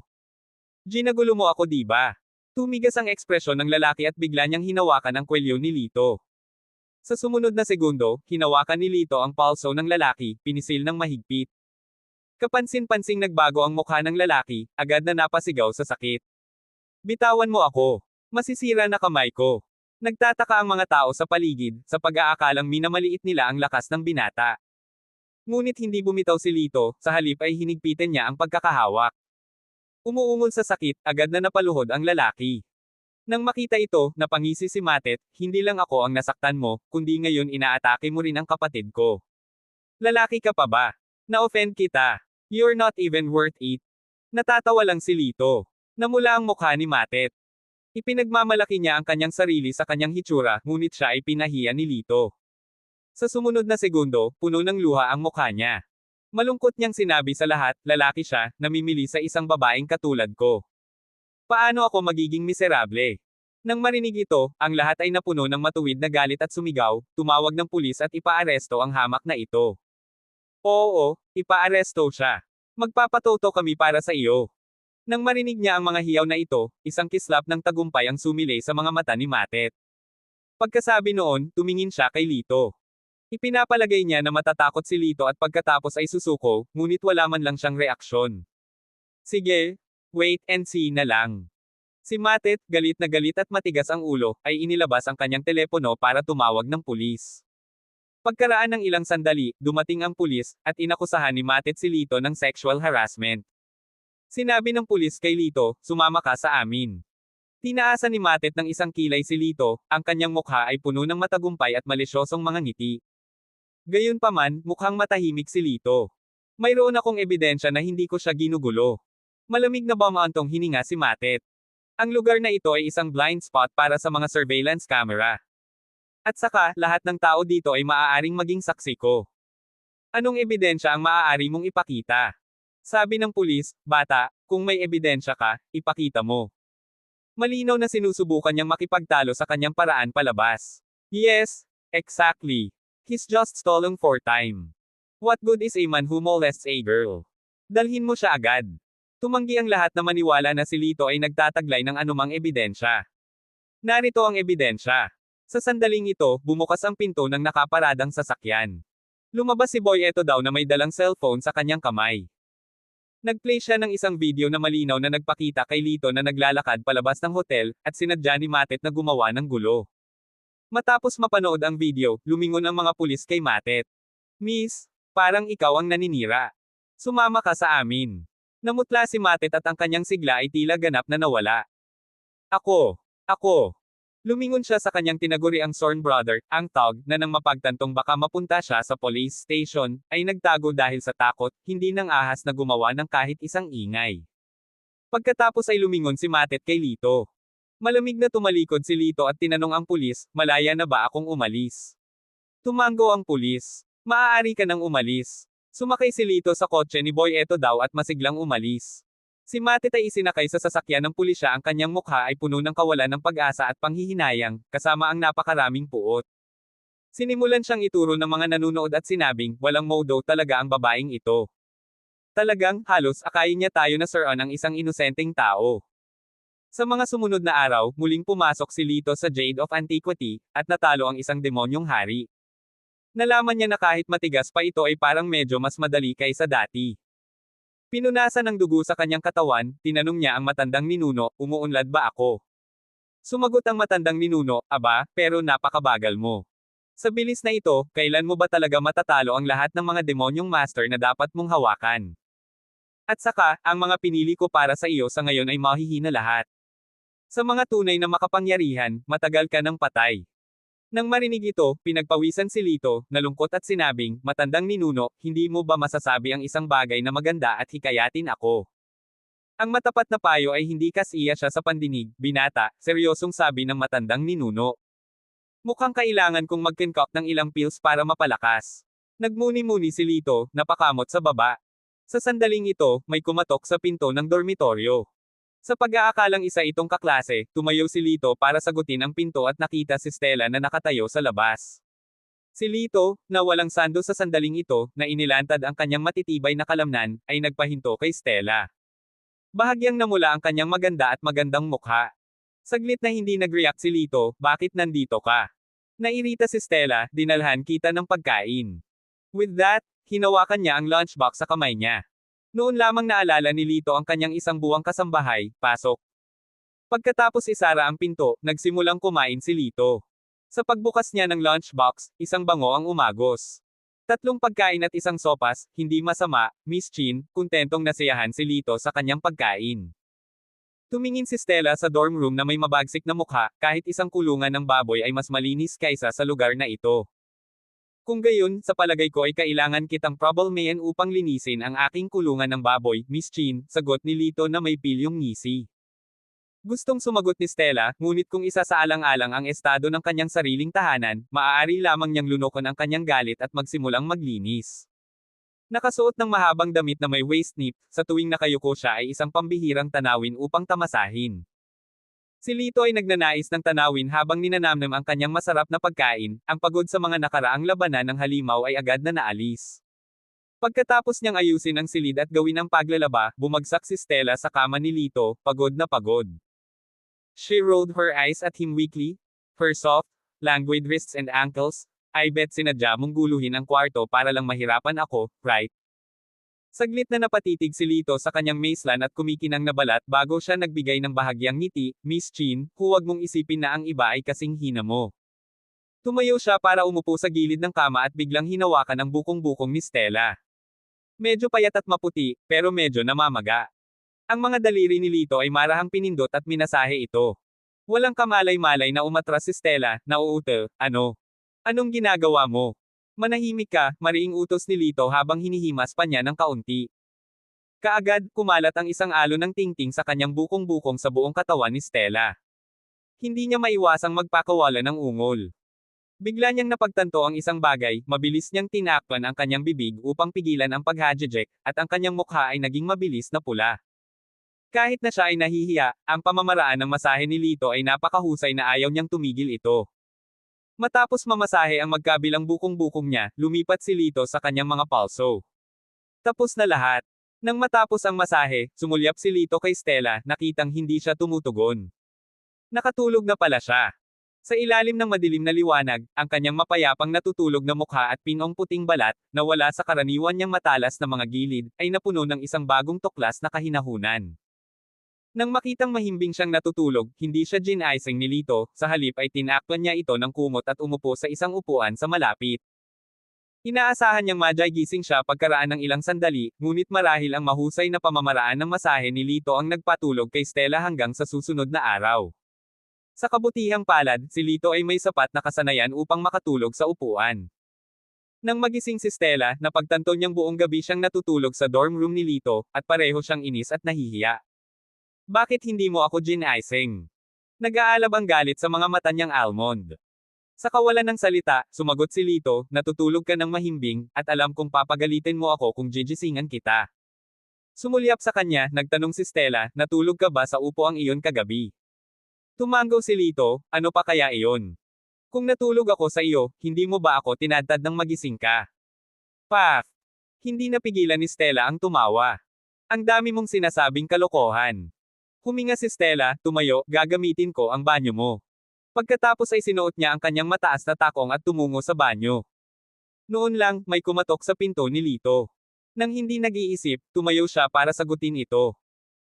Ginagulo mo ako di ba?" Tumigas ang ekspresyon ng lalaki at bigla niyang hinawakan ang kwelyo ni Lito. Sa sumunod na segundo, hinawakan ni Lito ang palso ng lalaki, pinisil ng mahigpit. Kapansin-pansing nagbago ang mukha ng lalaki, agad na napasigaw sa sakit. "Bitawan mo ako. Masisira na kamay ko." Nagtataka ang mga tao sa paligid, sa pag-aakalang minamaliit nila ang lakas ng binata. Ngunit hindi bumitaw si Lito, sa halip ay hinigpitan niya ang pagkakahawak. Umuungol sa sakit, agad na napaluhod ang lalaki. Nang makita ito, napangisi si Matet, "Hindi lang ako ang nasaktan mo, kundi ngayon inaatake mo rin ang kapatid ko. Lalaki ka pa ba? Na-offend kita. You're not even worth it." Natatawa lang si Lito. Namula ang mukha ni Matet. Ipinagmamalaki niya ang kanyang sarili sa kanyang hitsura, ngunit siya ay pinahiya ni Lito. Sa sumunod na segundo, puno ng luha ang mukha niya. Malungkot niyang sinabi sa lahat, "Lalaki siya, namimili sa isang babaeng katulad ko. Paano ako magiging miserable?" Nang marinig ito, ang lahat ay napuno ng matuwid na galit at sumigaw, tumawag ng pulis at ipaaresto ang hamak na ito. Oo, ipaaresto siya. Magpapatoto kami para sa iyo. Nang marinig niya ang mga hiyaw na ito, isang kislap ng tagumpay ang sumilay sa mga mata ni Matet. Pagkasabi noon, tumingin siya kay Lito. Ipinapalagay niya na matatakot si Lito at pagkatapos ay susuko, ngunit wala man lang siyang reaksyon. Sige, wait and see na lang. Si Matet, galit na galit at matigas ang ulo, ay inilabas ang kanyang telepono para tumawag ng pulis. Pagkaraan ng ilang sandali, dumating ang pulis, at inakusahan ni Matet si Lito ng sexual harassment. Sinabi ng pulis kay Lito, sumama ka sa amin. Tinaasan ni Matet ng isang kilay si Lito, ang kanyang mukha ay puno ng matagumpay at malisyosong mga ngiti. Gayunpaman, mukhang matahimik si Lito. Mayroon akong ebidensya na hindi ko siya ginugulo. Malamig na bumantong hininga si Matet. Ang lugar na ito ay isang blind spot para sa mga surveillance camera. At saka, lahat ng tao dito ay maaaring maging saksi ko. Anong ebidensya ang maaari mong ipakita? Sabi ng pulis, bata, kung may ebidensya ka, ipakita mo. Malinaw na sinusubukan niyang makipagtalo sa kanyang paraan palabas. Yes, exactly. He's just stalling for time. What good is a man who molests a girl? Dalhin mo siya agad. Tumanggi ang lahat na maniwala na si Lito ay nagtataglay ng anumang ebidensya. Narito ang ebidensya. Sa sandaling ito, bumukas ang pinto ng nakaparadang sasakyan. Lumabas si Boy Eto daw na may dalang cellphone sa kanyang kamay. Nagplay siya ng isang video na malinaw na nagpakita kay Lito na naglalakad palabas ng hotel, at sinadya ni Matet na gumawa ng gulo. Matapos mapanood ang video, lumingon ang mga pulis kay Matet. Miss, parang ikaw ang naninira. Sumama ka sa amin. Namutla si Matet at ang kanyang sigla ay tila ganap na nawala. Ako. Lumingon siya sa kanyang tinaguriang sworn brother, ang Tog, na nang mapagtantong baka mapunta siya sa police station, ay nagtago dahil sa takot, hindi nang ahas na gumawa ng kahit isang ingay. Pagkatapos ay lumingon si Matet kay Lito. Malamig na tumalikod si Lito at tinanong ang pulis, malaya na ba akong umalis? Tumango ang pulis. Maaari ka nang umalis. Sumakay si Lito sa kotse ni Boy Eto daw at masiglang umalis. Si Matet ay isinakay sa sasakyan ng pulisya, ang kanyang mukha ay puno ng kawalan ng pag-asa at panghihinayang, kasama ang napakaraming puot. Sinimulan siyang ituro ng mga nanunood at sinabing, walang modo talaga ang babaeng ito. Talagang, halos akayin niya tayo na Sir ang isang inosenteng tao. Sa mga sumunod na araw, muling pumasok si Lito sa Jade of Antiquity, at natalo ang isang demonyong hari. Nalaman niya na kahit matigas pa ito ay parang medyo mas madali kaysa dati. Pinunasan ng dugo sa kanyang katawan, tinanong niya ang matandang ninuno, umuunlad ba ako? Sumagot ang matandang ninuno, aba, pero napakabagal mo. Sa bilis na ito, kailan mo ba talaga matatalo ang lahat ng mga demonyong master na dapat mong hawakan? At saka, ang mga pinili ko para sa iyo sa ngayon ay mahihina lahat. Sa mga tunay na makapangyarihan, matagal ka ng patay. Nang marinig ito, pinagpawisan si Lito, nalungkot at sinabing, matandang ninuno, hindi mo ba masasabi ang isang bagay na maganda at hikayatin ako? Ang matapat na payo ay hindi kasiya siya sa pandinig, binata, seryosong sabi ng matandang ninuno. Mukhang kailangan kong mag-concoct ng ilang pills para mapalakas. Nagmuni-muni si Lito, napakamot sa baba. Sa sandaling ito, may kumatok sa pinto ng dormitoryo. Sa pag-aakalang isa itong kaklase, tumayo si Lito para sagutin ang pinto at nakita si Stella na nakatayo sa labas. Si Lito, na walang sando sa sandaling ito, na inilantad ang kanyang matitibay na kalamnan, ay nagpahinto kay Stella. Bahagyang namula ang kanyang maganda at magandang mukha. Saglit na hindi nag-react si Lito, bakit nandito ka? Nairita si Stella, dinalhan kita ng pagkain. With that, hinawakan niya ang lunchbox sa kamay niya. Noon lamang naalala ni Lito ang kanyang isang buwang kasambahay, pasok. Pagkatapos isara ang pinto, nagsimulang kumain si Lito. Sa pagbukas niya ng lunchbox, isang bango ang umagos. 3 pagkain at isang sopas, hindi masama, Miss Chin, kuntentong nasiyahan si Lito sa kanyang pagkain. Tumingin si Stella sa dorm room na may mabagsik na mukha, kahit isang kulungan ng baboy ay mas malinis kaysa sa lugar na ito. Kung gayon, sa palagay ko ay kailangan kitang troublemayan upang linisin ang aking kulungan ng baboy, Miss Chin, sagot ni Lito na may pilyong ngisi. Gustong sumagot ni Stella, ngunit kung isasaalang-alang ang estado ng kanyang sariling tahanan, maaari lamang niyang lunokon ang kanyang galit at magsimulang maglinis. Nakasuot ng mahabang damit na may waist nip, sa tuwing nakayuko siya ay isang pambihirang tanawin upang tamasahin. Si Lito ay nagnanais ng tanawin habang ninanamnam ang kanyang masarap na pagkain, ang pagod sa mga nakaraang labanan ng halimaw ay agad na naalis. Pagkatapos niyang ayusin ang silid at gawin ang paglalaba, bumagsak si Stella sa kama ni Lito, pagod na pagod. She rolled her eyes at him weakly. Her soft, languid wrists and ankles. I bet sinadya mong guluhin ang kwarto para lang mahirapan ako, right? Saglit na napatitig si Lito sa kanyang maislan at kumikinang na balat bago siya nagbigay ng bahagyang ngiti. Miss Chin, huwag mong isipin na ang iba ay kasing hina mo. Tumayo siya para umupo sa gilid ng kama at biglang hinawakan ang bukong-bukong ni Stella. Medyo payat at maputi, pero medyo namamaga. Ang mga daliri ni Lito ay marahang pinindot at minasahe ito. Walang kamalay-malay na umatras si Stella. Nauuto, ano? Anong ginagawa mo? Manahimik ka, mariing utos ni Lito habang hinihimas pa niya ng kaunti. Kaagad, kumalat ang isang alon ng tingting sa kanyang bukong-bukong sa buong katawan ni Stella. Hindi niya maiwasang magpakawala ng ungol. Bigla niyang napagtanto ang isang bagay, mabilis niyang tinakpan ang kanyang bibig upang pigilan ang paghajejek, at ang kanyang mukha ay naging mabilis na pula. Kahit na siya ay nahihiya, ang pamamaraan ng masahe ni Lito ay napakahusay na ayaw niyang tumigil ito. Matapos mamasahe ang magkabilang bukong-bukong niya, lumipat si Lito sa kanyang mga palso. Tapos na lahat. Nang matapos ang masahe, sumulyap si Lito kay Stella, nakitang hindi siya tumutugon. Nakatulog na pala siya. Sa ilalim ng madilim na liwanag, ang kanyang mapayapang natutulog na mukha at pinong puting balat, na wala sa karaniwan niyang matalas na mga gilid, ay napuno ng isang bagong tuklas na kahinahunan. Nang makitang mahimbing siyang natutulog, hindi siya ginaising ni Lito, sa halip ay tinakpan niya ito ng kumot at umupo sa isang upuan sa malapit. Inaasahan niyang magigising siya pagkaraan ng ilang sandali, ngunit marahil ang mahusay na pamamaraan ng masahe ni Lito ang nagpatulog kay Stella hanggang sa susunod na araw. Sa kabutihang palad, si Lito ay may sapat na kasanayan upang makatulog sa upuan. Nang magising si Stella, napagtanto niyang buong gabi siyang natutulog sa dorm room ni Lito, at pareho siyang inis at nahihiya. Bakit hindi mo ako ginaising? Nag-aalab ang galit sa mga mata niyang almond. Sa kawalan ng salita, sumagot si Lito, natutulog ka ng mahimbing, at alam kong papagalitin mo ako kung gigisingan kita. Sumulyap sa kanya, nagtanong si Stella, natulog ka ba sa upo ang iyon kagabi? Tumango si Lito, ano pa kaya iyon? Kung natulog ako sa iyo, hindi mo ba ako tinadtad ng magising ka? Paf! Hindi napigilan ni Stella ang tumawa. Ang dami mong sinasabing kalokohan. Huminga si Stella, tumayo, gagamitin ko ang banyo mo. Pagkatapos ay sinuot niya ang kanyang mataas na takong at tumungo sa banyo. Noon lang, may kumatok sa pinto ni Lito. Nang hindi nag-iisip, tumayo siya para sagutin ito.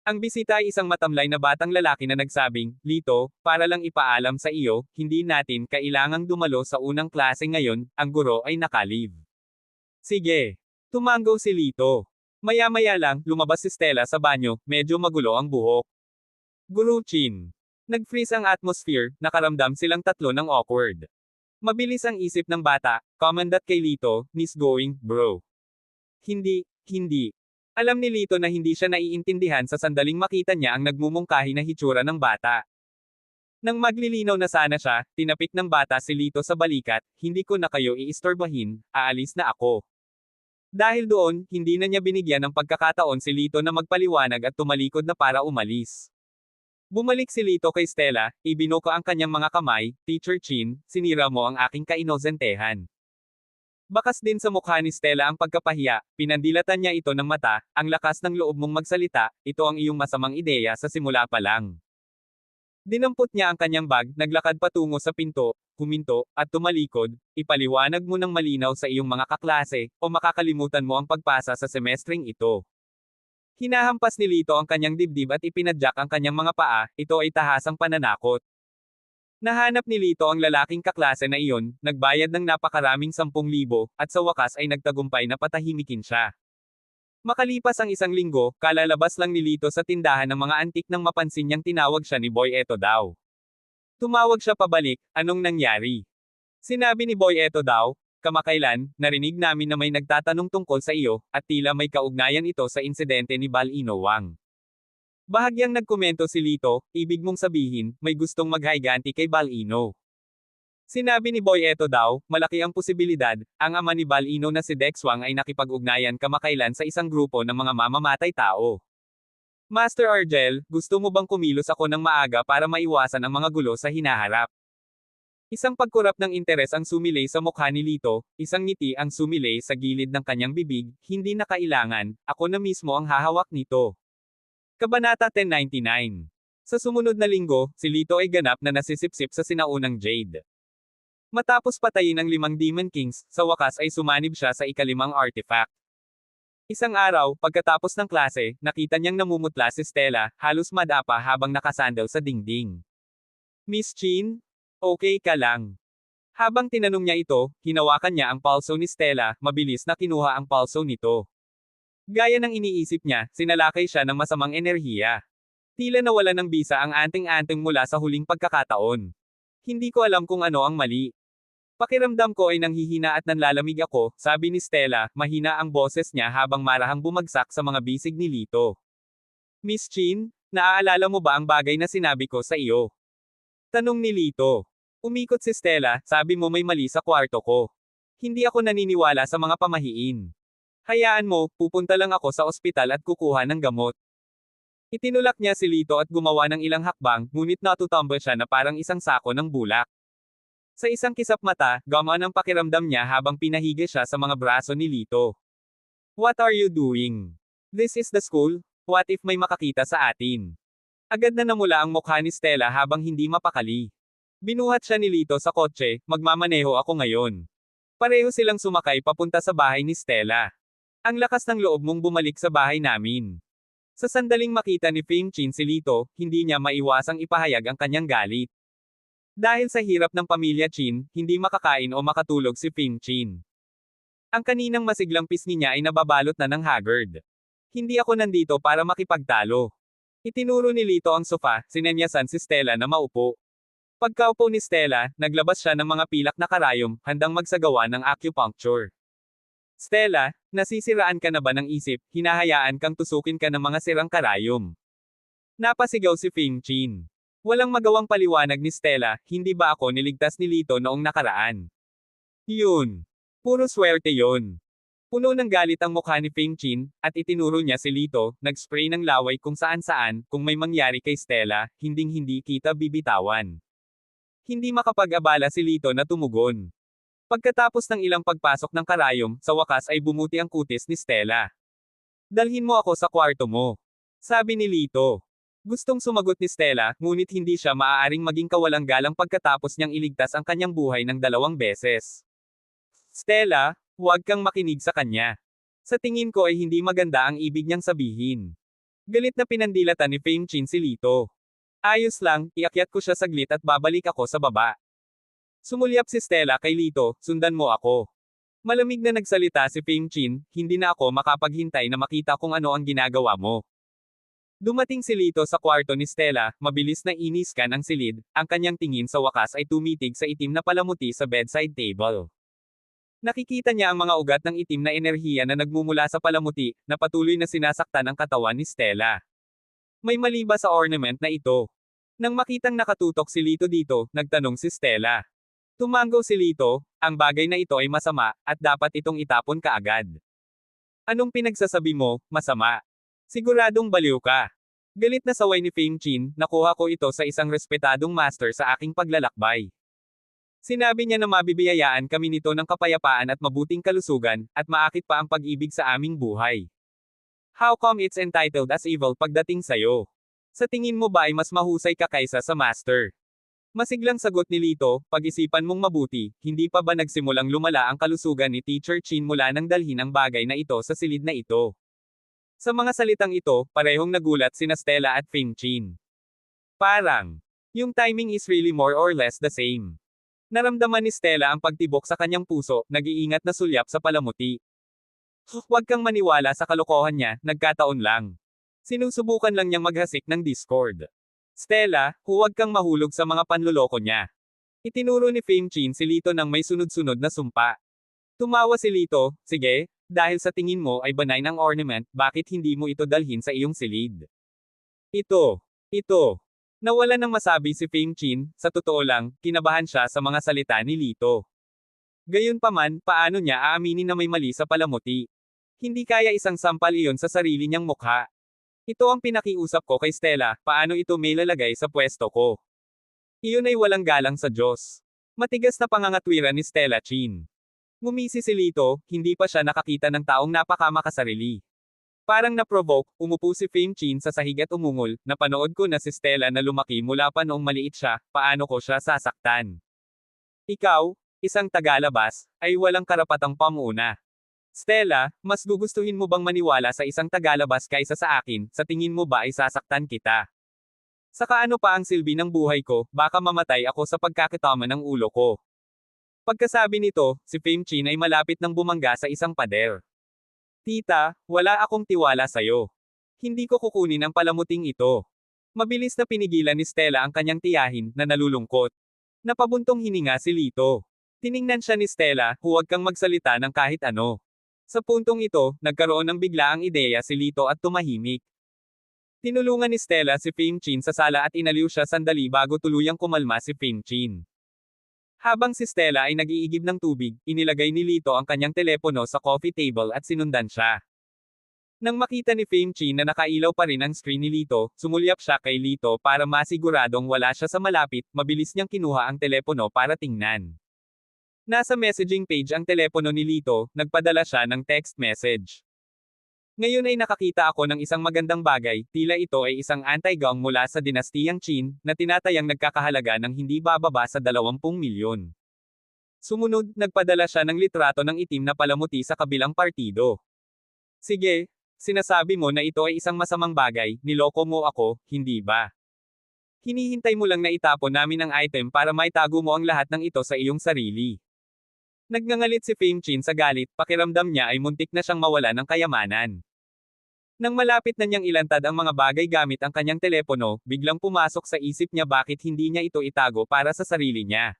Ang bisita ay isang matamlay na batang lalaki na nagsabing, Lito, para lang ipaalam sa iyo, hindi natin kailangang dumalo sa unang klase ngayon, ang guro ay nakalib. Sige. Tumango si Lito. Maya-maya lang, lumabas si Stella sa banyo, medyo magulo ang buhok. Guru Chin. Nag-freeze ang atmosphere, nakaramdam silang tatlo ng awkward. Mabilis ang isip ng bata, commandant kay Lito, Miss Going, bro. Hindi. Alam ni Lito na hindi siya naiintindihan sa sandaling makita niya ang nagmumungkahi na hitsura ng bata. Nang maglilinaw na sana siya, tinapik ng bata si Lito sa balikat, hindi ko na kayo iistorbahin, aalis na ako. Dahil doon, hindi na niya binigyan ng pagkakataon si Lito na magpaliwanag at tumalikod na para umalis. Bumalik si Lito kay Stella, ibinuka ang kanyang mga kamay, Teacher Chin, sinira mo ang aking kainosentehan. Bakas din sa mukha ni Stella ang pagkapahiya, pinandilatan niya ito ng mata, ang lakas ng loob mong magsalita, ito ang iyong masamang ideya sa simula pa lang. Dinampot niya ang kanyang bag, naglakad patungo sa pinto, huminto, at tumalikod, ipaliwanag mo ng malinaw sa iyong mga kaklase, o makakalimutan mo ang pagpasa sa semestreng ito. Hinahampas ni Lito ang kanyang dibdib at ipinadyak ang kanyang mga paa, ito ay tahasang pananakot. Nahanap ni Lito ang lalaking kaklase na iyon, nagbayad ng napakaraming 10,000, at sa wakas ay nagtagumpay na patahimikin siya. Makalipas ang isang linggo, kalalabas lang ni Lito sa tindahan ng mga antik nang mapansin niyang tinawag siya ni Boy Eto daw. Tumawag siya pabalik, anong nangyari? Sinabi ni Boy Eto daw, kamakailan, narinig namin na may nagtatanong tungkol sa iyo, at tila may kaugnayan ito sa insidente ni Balino Wang. Bahagyang nagkomento si Lito, ibig mong sabihin, may gustong maghayganti kay Balino. Sinabi ni Boy Eto daw, malaki ang posibilidad, ang ama ni Balino na si Dex Wang ay nakipag-ugnayan kamakailan sa isang grupo ng mga mamamatay tao. Master Argel, gusto mo bang kumilos ako ng maaga para maiwasan ang mga gulo sa hinaharap? Isang pagkurap ng interes ang sumilay sa mukha ni Lito, isang ngiti ang sumilay sa gilid ng kanyang bibig, hindi na kailangan, ako na mismo ang hahawak nito. Kabanata 1099. Sa sumunod na linggo, si Lito ay ganap na nasisipsip sa sinaunang Jade. Matapos patayin ang 5 Demon Kings, sa wakas ay sumanib siya sa ikalimang artifact. Isang araw, pagkatapos ng klase, nakita niyang namumutla si Stella, halos madapa habang nakasandal sa dingding. Miss Chin? Okay ka lang. Habang tinanong niya ito, hinawakan niya ang palso ni Stella, mabilis na kinuha ang palso nito. Gaya ng iniisip niya, sinalakay siya ng masamang enerhiya. Tila nawala ng bisa ang anting-anting mula sa huling pagkakataon. Hindi ko alam kung ano ang mali. Pakiramdam ko ay nanghihina at nanlalamig ako, sabi ni Stella, mahina ang boses niya habang marahang bumagsak sa mga bisig ni Lito. Miss Chin, naaalala mo ba ang bagay na sinabi ko sa iyo? Tanong ni Lito. Umikot si Stella, sabi mo may mali sa kwarto ko. Hindi ako naniniwala sa mga pamahiin. Hayaan mo, pupunta lang ako sa ospital at kukuha ng gamot. Itinulak niya si Lito at gumawa ng ilang hakbang, ngunit natutumba siya na parang isang sako ng bulak. Sa isang kisap mata, gamaan ang pakiramdam niya habang pinahigi siya sa mga braso ni Lito. What are you doing? This is the school? What if may makakita sa atin? Agad na namula ang mukha ni Stella habang hindi mapakali. Binuhat siya ni Lito sa kotse, magmamaneho ako ngayon. Pareho silang sumakay papunta sa bahay ni Stella. Ang lakas ng loob mong bumalik sa bahay namin. Sa sandaling makita ni Fame Chin si Lito, hindi niya maiwasang ipahayag ang kanyang galit. Dahil sa hirap ng pamilya Chin, hindi makakain o makatulog si Fame Chin. Ang kaninang masiglang pisngi niya ay nababalot na ng haggard. Hindi ako nandito para makipagtalo. Itinuro ni Lito ang sofa, sinenyasan si Stella na maupo. Pagkaupo ni Stella, naglabas siya ng mga pilak na karayom, handang magsagawa ng acupuncture. Stella, nasisiraan ka na ba ng isip, hinahayaan kang tusukin ka ng mga sirang karayom? Napasigaw si Fame Chin. Walang magawang paliwanag ni Stella, hindi ba ako niligtas ni Lito noong nakaraan? Yun. Puro swerte yon. Puno ng galit ang mukha ni Fame Chin, at itinuro niya si Lito, nag-spray ng laway kung saan-saan, kung may mangyari kay Stella, hinding-hindi kita bibitawan. Hindi makapag-abala si Lito na tumugon. Pagkatapos ng ilang pagpasok ng karayom, sa wakas ay bumuti ang kutis ni Stella. Dalhin mo ako sa kwarto mo. Sabi ni Lito. Gustong sumagot ni Stella, ngunit hindi siya maaaring maging kawalang galang pagkatapos niyang iligtas ang kanyang buhay ng 2 beses. Stella, huwag kang makinig sa kanya. Sa tingin ko ay hindi maganda ang ibig niyang sabihin. Galit na pinandilatan ni Fame Chin si Lito. Ayos lang, iakyat ko siya saglit at babalik ako sa baba. Sumulyap si Stella kay Lito, sundan mo ako. Malamig na nagsalita si Fame Chin, hindi na ako makapaghintay na makita kung ano ang ginagawa mo. Dumating si Lito sa kwarto ni Stella, mabilis na iniskan ang silid, ang kanyang tingin sa wakas ay tumitig sa itim na palamuti sa bedside table. Nakikita niya ang mga ugat ng itim na enerhiya na nagmumula sa palamuti, na patuloy na sinasaktan ang katawan ni Stella. May mali ba sa ornament na ito? Nang makitang nakatutok si Lito dito, nagtanong si Stella. Tumanggo si Lito, ang bagay na ito ay masama, at dapat itong itapon kaagad. Anong pinagsasabi mo, masama? Siguradong baliw ka. Galit na saway ni Fame Chin, nakuha ko ito sa isang respetadong master sa aking paglalakbay. Sinabi niya na mabibiyayaan kami nito ng kapayapaan at mabuting kalusugan, at maakit pa ang pag-ibig sa aming buhay. How come it's entitled as evil pagdating sa'yo? Sa tingin mo ba ay mas mahusay ka kaysa sa master? Masiglang sagot ni Lito, pag-isipan mong mabuti, hindi pa ba nagsimulang lumala ang kalusugan ni Teacher Chin mula nang dalhin ang bagay na ito sa silid na ito? Sa mga salitang ito, parehong nagulat sina Stella at Fame Chin. Parang, yung timing is really more or less the same. Naramdaman ni Stella ang pagtibok sa kanyang puso, nag-iingat na sulyap sa palamuti. Huwag kang maniwala sa kalokohan niya, nagkataon lang. Sinusubukan lang niyang maghasik ng discord. Stella, huwag kang mahulog sa mga panluloko niya. Itinuro ni Fame Chin si Lito nang may sunod-sunod na sumpa. Tumawa si Lito, sige, dahil sa tingin mo ay benign ang ornament, bakit hindi mo ito dalhin sa iyong silid? Ito. Nawala nang masabi si Fame Chin, sa totoo lang, kinabahan siya sa mga salita ni Lito. Gayunpaman, paano niya aaminin na may mali sa palamuti? Hindi kaya isang sampal iyon sa sarili niyang mukha. Ito ang pinakiusap ko kay Stella, paano ito may lalagay sa pwesto ko? Iyon ay walang galang sa Diyos. Matigas na pangangatwiran ni Stella Chin. Ngumisi si Lito, hindi pa siya nakakita ng taong napakamakasarili. Parang na-provoke, umupo si Fame Chin sa sahig at umungol, napanood ko na si Stella na lumaki mula pa noong maliit siya, paano ko siya sasaktan? Ikaw, isang tagalabas, ay walang karapatang pamuuna. Stella, mas gugustuhin mo bang maniwala sa isang tagalabas kaysa sa akin, sa tingin mo ba ay sasaktan kita? Saka ano pa ang silbi ng buhay ko, baka mamatay ako sa pagkakatama ng ulo ko. Pagkasabi nito, si Fame Chin ay malapit nang bumangga sa isang pader. Tita, wala akong tiwala sa'yo. Hindi ko kukunin ang palamuting ito. Mabilis na pinigilan ni Stella ang kanyang tiyahin, na nalulungkot. Napabuntong hininga si Lito. Tiningnan siya ni Stella, huwag kang magsalita ng kahit ano. Sa puntong ito, nagkaroon ng biglaang ideya si Lito at tumahimik. Tinulungan ni Stella si Fame Chin sa sala at inaliw siya sandali bago tuluyang kumalma si Fame Chin. Habang si Stella ay nag-iigib ng tubig, inilagay ni Lito ang kanyang telepono sa coffee table at sinundan siya. Nang makita ni Fame Chin na nakailaw pa rin ang screen ni Lito, sumulyap siya kay Lito para masiguradong wala siya sa malapit, mabilis niyang kinuha ang telepono para tingnan. Nasa messaging page ang telepono ni Lito, nagpadala siya ng text message. Ngayon ay nakakita ako ng isang magandang bagay, tila ito ay isang anti-gong mula sa dinastiyang Qin, na tinatayang nagkakahalaga ng hindi bababa sa 20 milyon. Sumunod, nagpadala siya ng litrato ng itim na palamuti sa kabilang partido. Sige, sinasabi mo na ito ay isang masamang bagay, niloko mo ako, hindi ba? Hinihintay mo lang na itapon namin ang item para maitago mo ang lahat ng ito sa iyong sarili. Nagngangalit si Fame Chin sa galit, pakiramdam niya ay muntik na siyang mawala ng kayamanan. Nang malapit na niyang ilantad ang mga bagay gamit ang kanyang telepono, biglang pumasok sa isip niya bakit hindi niya ito itago para sa sarili niya.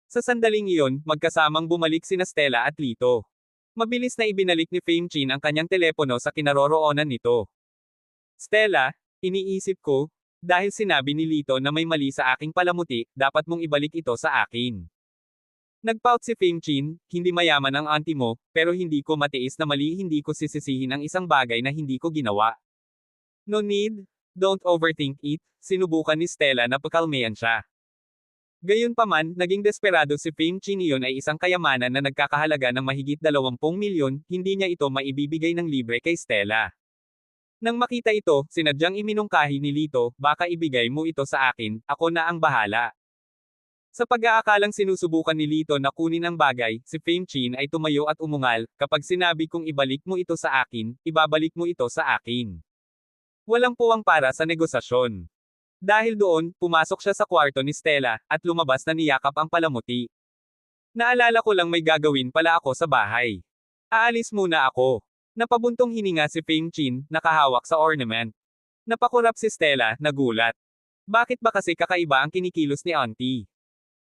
Sa sandaling iyon, magkasamang bumalik sina Stella at Lito. Mabilis na ibinalik ni Fame Chin ang kanyang telepono sa kinaroroonan nito. Stella, iniisip ko, dahil sinabi ni Lito na may mali sa aking palamuti, dapat mong ibalik ito sa akin. Nagpout si Fame Chin, hindi mayaman ang auntie mo, pero hindi ko matiis na mali, hindi ko sisisihin ang isang bagay na hindi ko ginawa. No need, don't overthink it, sinubukan ni Stella na pakalmayan siya. Gayunpaman, naging desperado si Fame Chin, iyon ay isang kayamanan na nagkakahalaga ng mahigit 20 milyon, hindi niya ito maibibigay ng libre kay Stella. Nang makita ito, sinadyang iminungkahi ni Lito, baka ibigay mo ito sa akin, ako na ang bahala. Sa pag-aakalang sinusubukan ni Lito na kunin ang bagay, si Fame Chin ay tumayo at umungal, kapag sinabi kong ibalik mo ito sa akin, ibabalik mo ito sa akin. Walang puwang para sa negosasyon. Dahil doon, pumasok siya sa kwarto ni Stella, at lumabas na niyakap ang palamuti. Naalala ko lang may gagawin pala ako sa bahay. Aalis muna ako. Napabuntong hininga si Fame Chin, nakahawak sa ornament. Napakurap si Stella, nagulat. Bakit ba kasi kakaiba ang kinikilos ni auntie?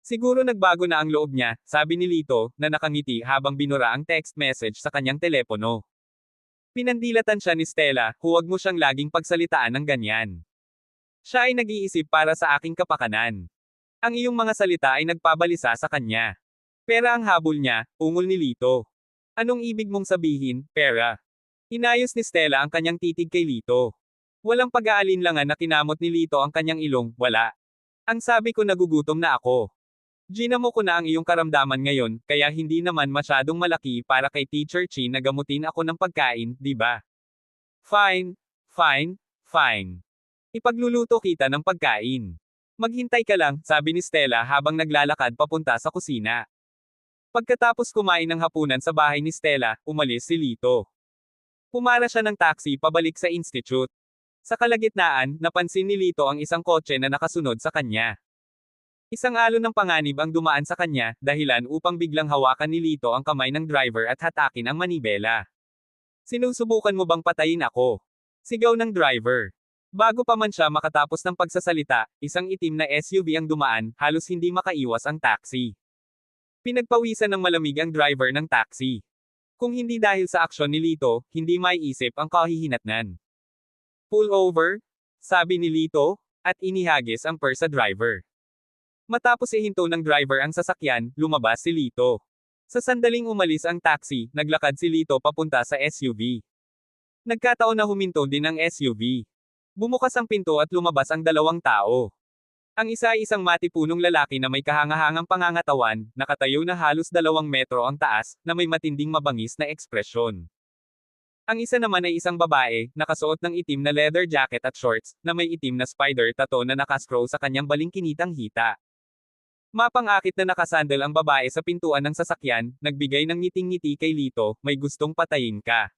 Siguro nagbago na ang loob niya, sabi ni Lito, na nakangiti habang binura ang text message sa kanyang telepono. Pinandilatan siya ni Stella, huwag mo siyang laging pagsalitaan ng ganyan. Siya ay nag-iisip para sa aking kapakanan. Ang iyong mga salita ay nagpabalisa sa kanya. Pera ang habol niya, ungol ni Lito. Anong ibig mong sabihin, pera? Inayos ni Stella ang kanyang titig kay Lito. Walang pag-aalinlangan na kinamot ni Lito ang kanyang ilong, wala. Ang sabi ko, nagugutom na ako. Ginamo ko na ang iyong karamdaman ngayon, kaya hindi naman masyadong malaki para kay Teacher Chin na gamutin ako ng pagkain, di ba? Fine, fine, fine. Ipagluluto kita ng pagkain. Maghintay ka lang, sabi ni Stella habang naglalakad papunta sa kusina. Pagkatapos kumain ng hapunan sa bahay ni Stella, umalis si Lito. Pumara siya ng taxi pabalik sa institute. Sa kalagitnaan, napansin ni Lito ang isang kotse na nakasunod sa kanya. Isang alon ng panganib ang dumaan sa kanya, dahilan upang biglang hawakan ni Lito ang kamay ng driver at hatakin ang manibela. Sinusubukan mo bang patayin ako? Sigaw ng driver. Bago pa man siya makatapos ng pagsasalita, isang itim na SUV ang dumaan, halos hindi makaiwas ang taxi. Pinagpawisan ng malamig ang driver ng taxi. Kung hindi dahil sa aksyon ni Lito, hindi maiisip ang kahihinatnan. Pull over? Sabi ni Lito, at inihagis ang purse sa driver. Matapos ihinto ng driver ang sasakyan, lumabas si Lito. Sa sandaling umalis ang taxi, naglakad si Lito papunta sa SUV. Nagkataon na huminto din ang SUV. Bumukas ang pinto at lumabas ang dalawang tao. Ang isa ay isang matipunong lalaki na may kahangahangang pangangatawan, nakatayo na halos 2 metro ang taas, na may matinding mabangis na ekspresyon. Ang isa naman ay isang babae, nakasuot ng itim na leather jacket at shorts, na may itim na spider tattoo na nakascroll sa kanyang balingkinitang hita. Mapang-akit na nakasandal ang babae sa pintuan ng sasakyan, nagbigay ng ngiting-ngiti kay Lito, may gustong patayin ka.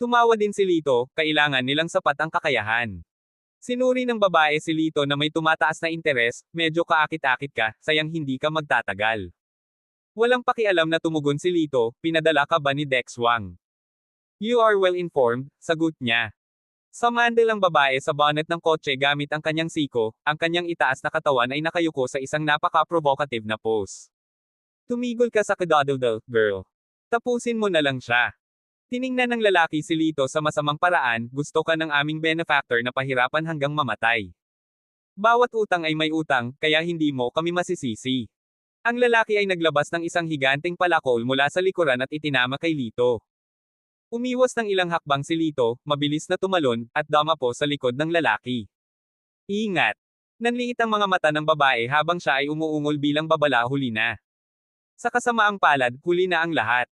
Tumawa din si Lito, kailangan nilang sapat ang kakayahan. Sinuri ng babae si Lito na may tumataas na interes, medyo kaakit-akit ka, sayang hindi ka magtatagal. Walang pakialam na tumugon si Lito, pinadala ka ba ni Dex Wang? You are well informed, sagot niya. Sumandal ang babae sa bonnet ng kotse gamit ang kanyang siko, ang kanyang itaas na katawan ay nakayuko sa isang napaka-provocative na pose. Tumigol ka sa kadadaldal, girl. Tapusin mo na lang siya. Tiningnan ng lalaki si Lito sa masamang paraan, gusto ka ng aming benefactor na pahirapan hanggang mamatay. Bawat utang ay may utang, kaya hindi mo kami masisisi. Ang lalaki ay naglabas ng isang higanteng palakol mula sa likuran at itinama kay Lito. Umiwas ng ilang hakbang si Lito, mabilis na tumalon, at dumapo sa likod ng lalaki. Ingat! Nanliit ang mga mata ng babae habang siya ay umuungol bilang babala huli na. Sa kasamaang palad, huli na ang lahat.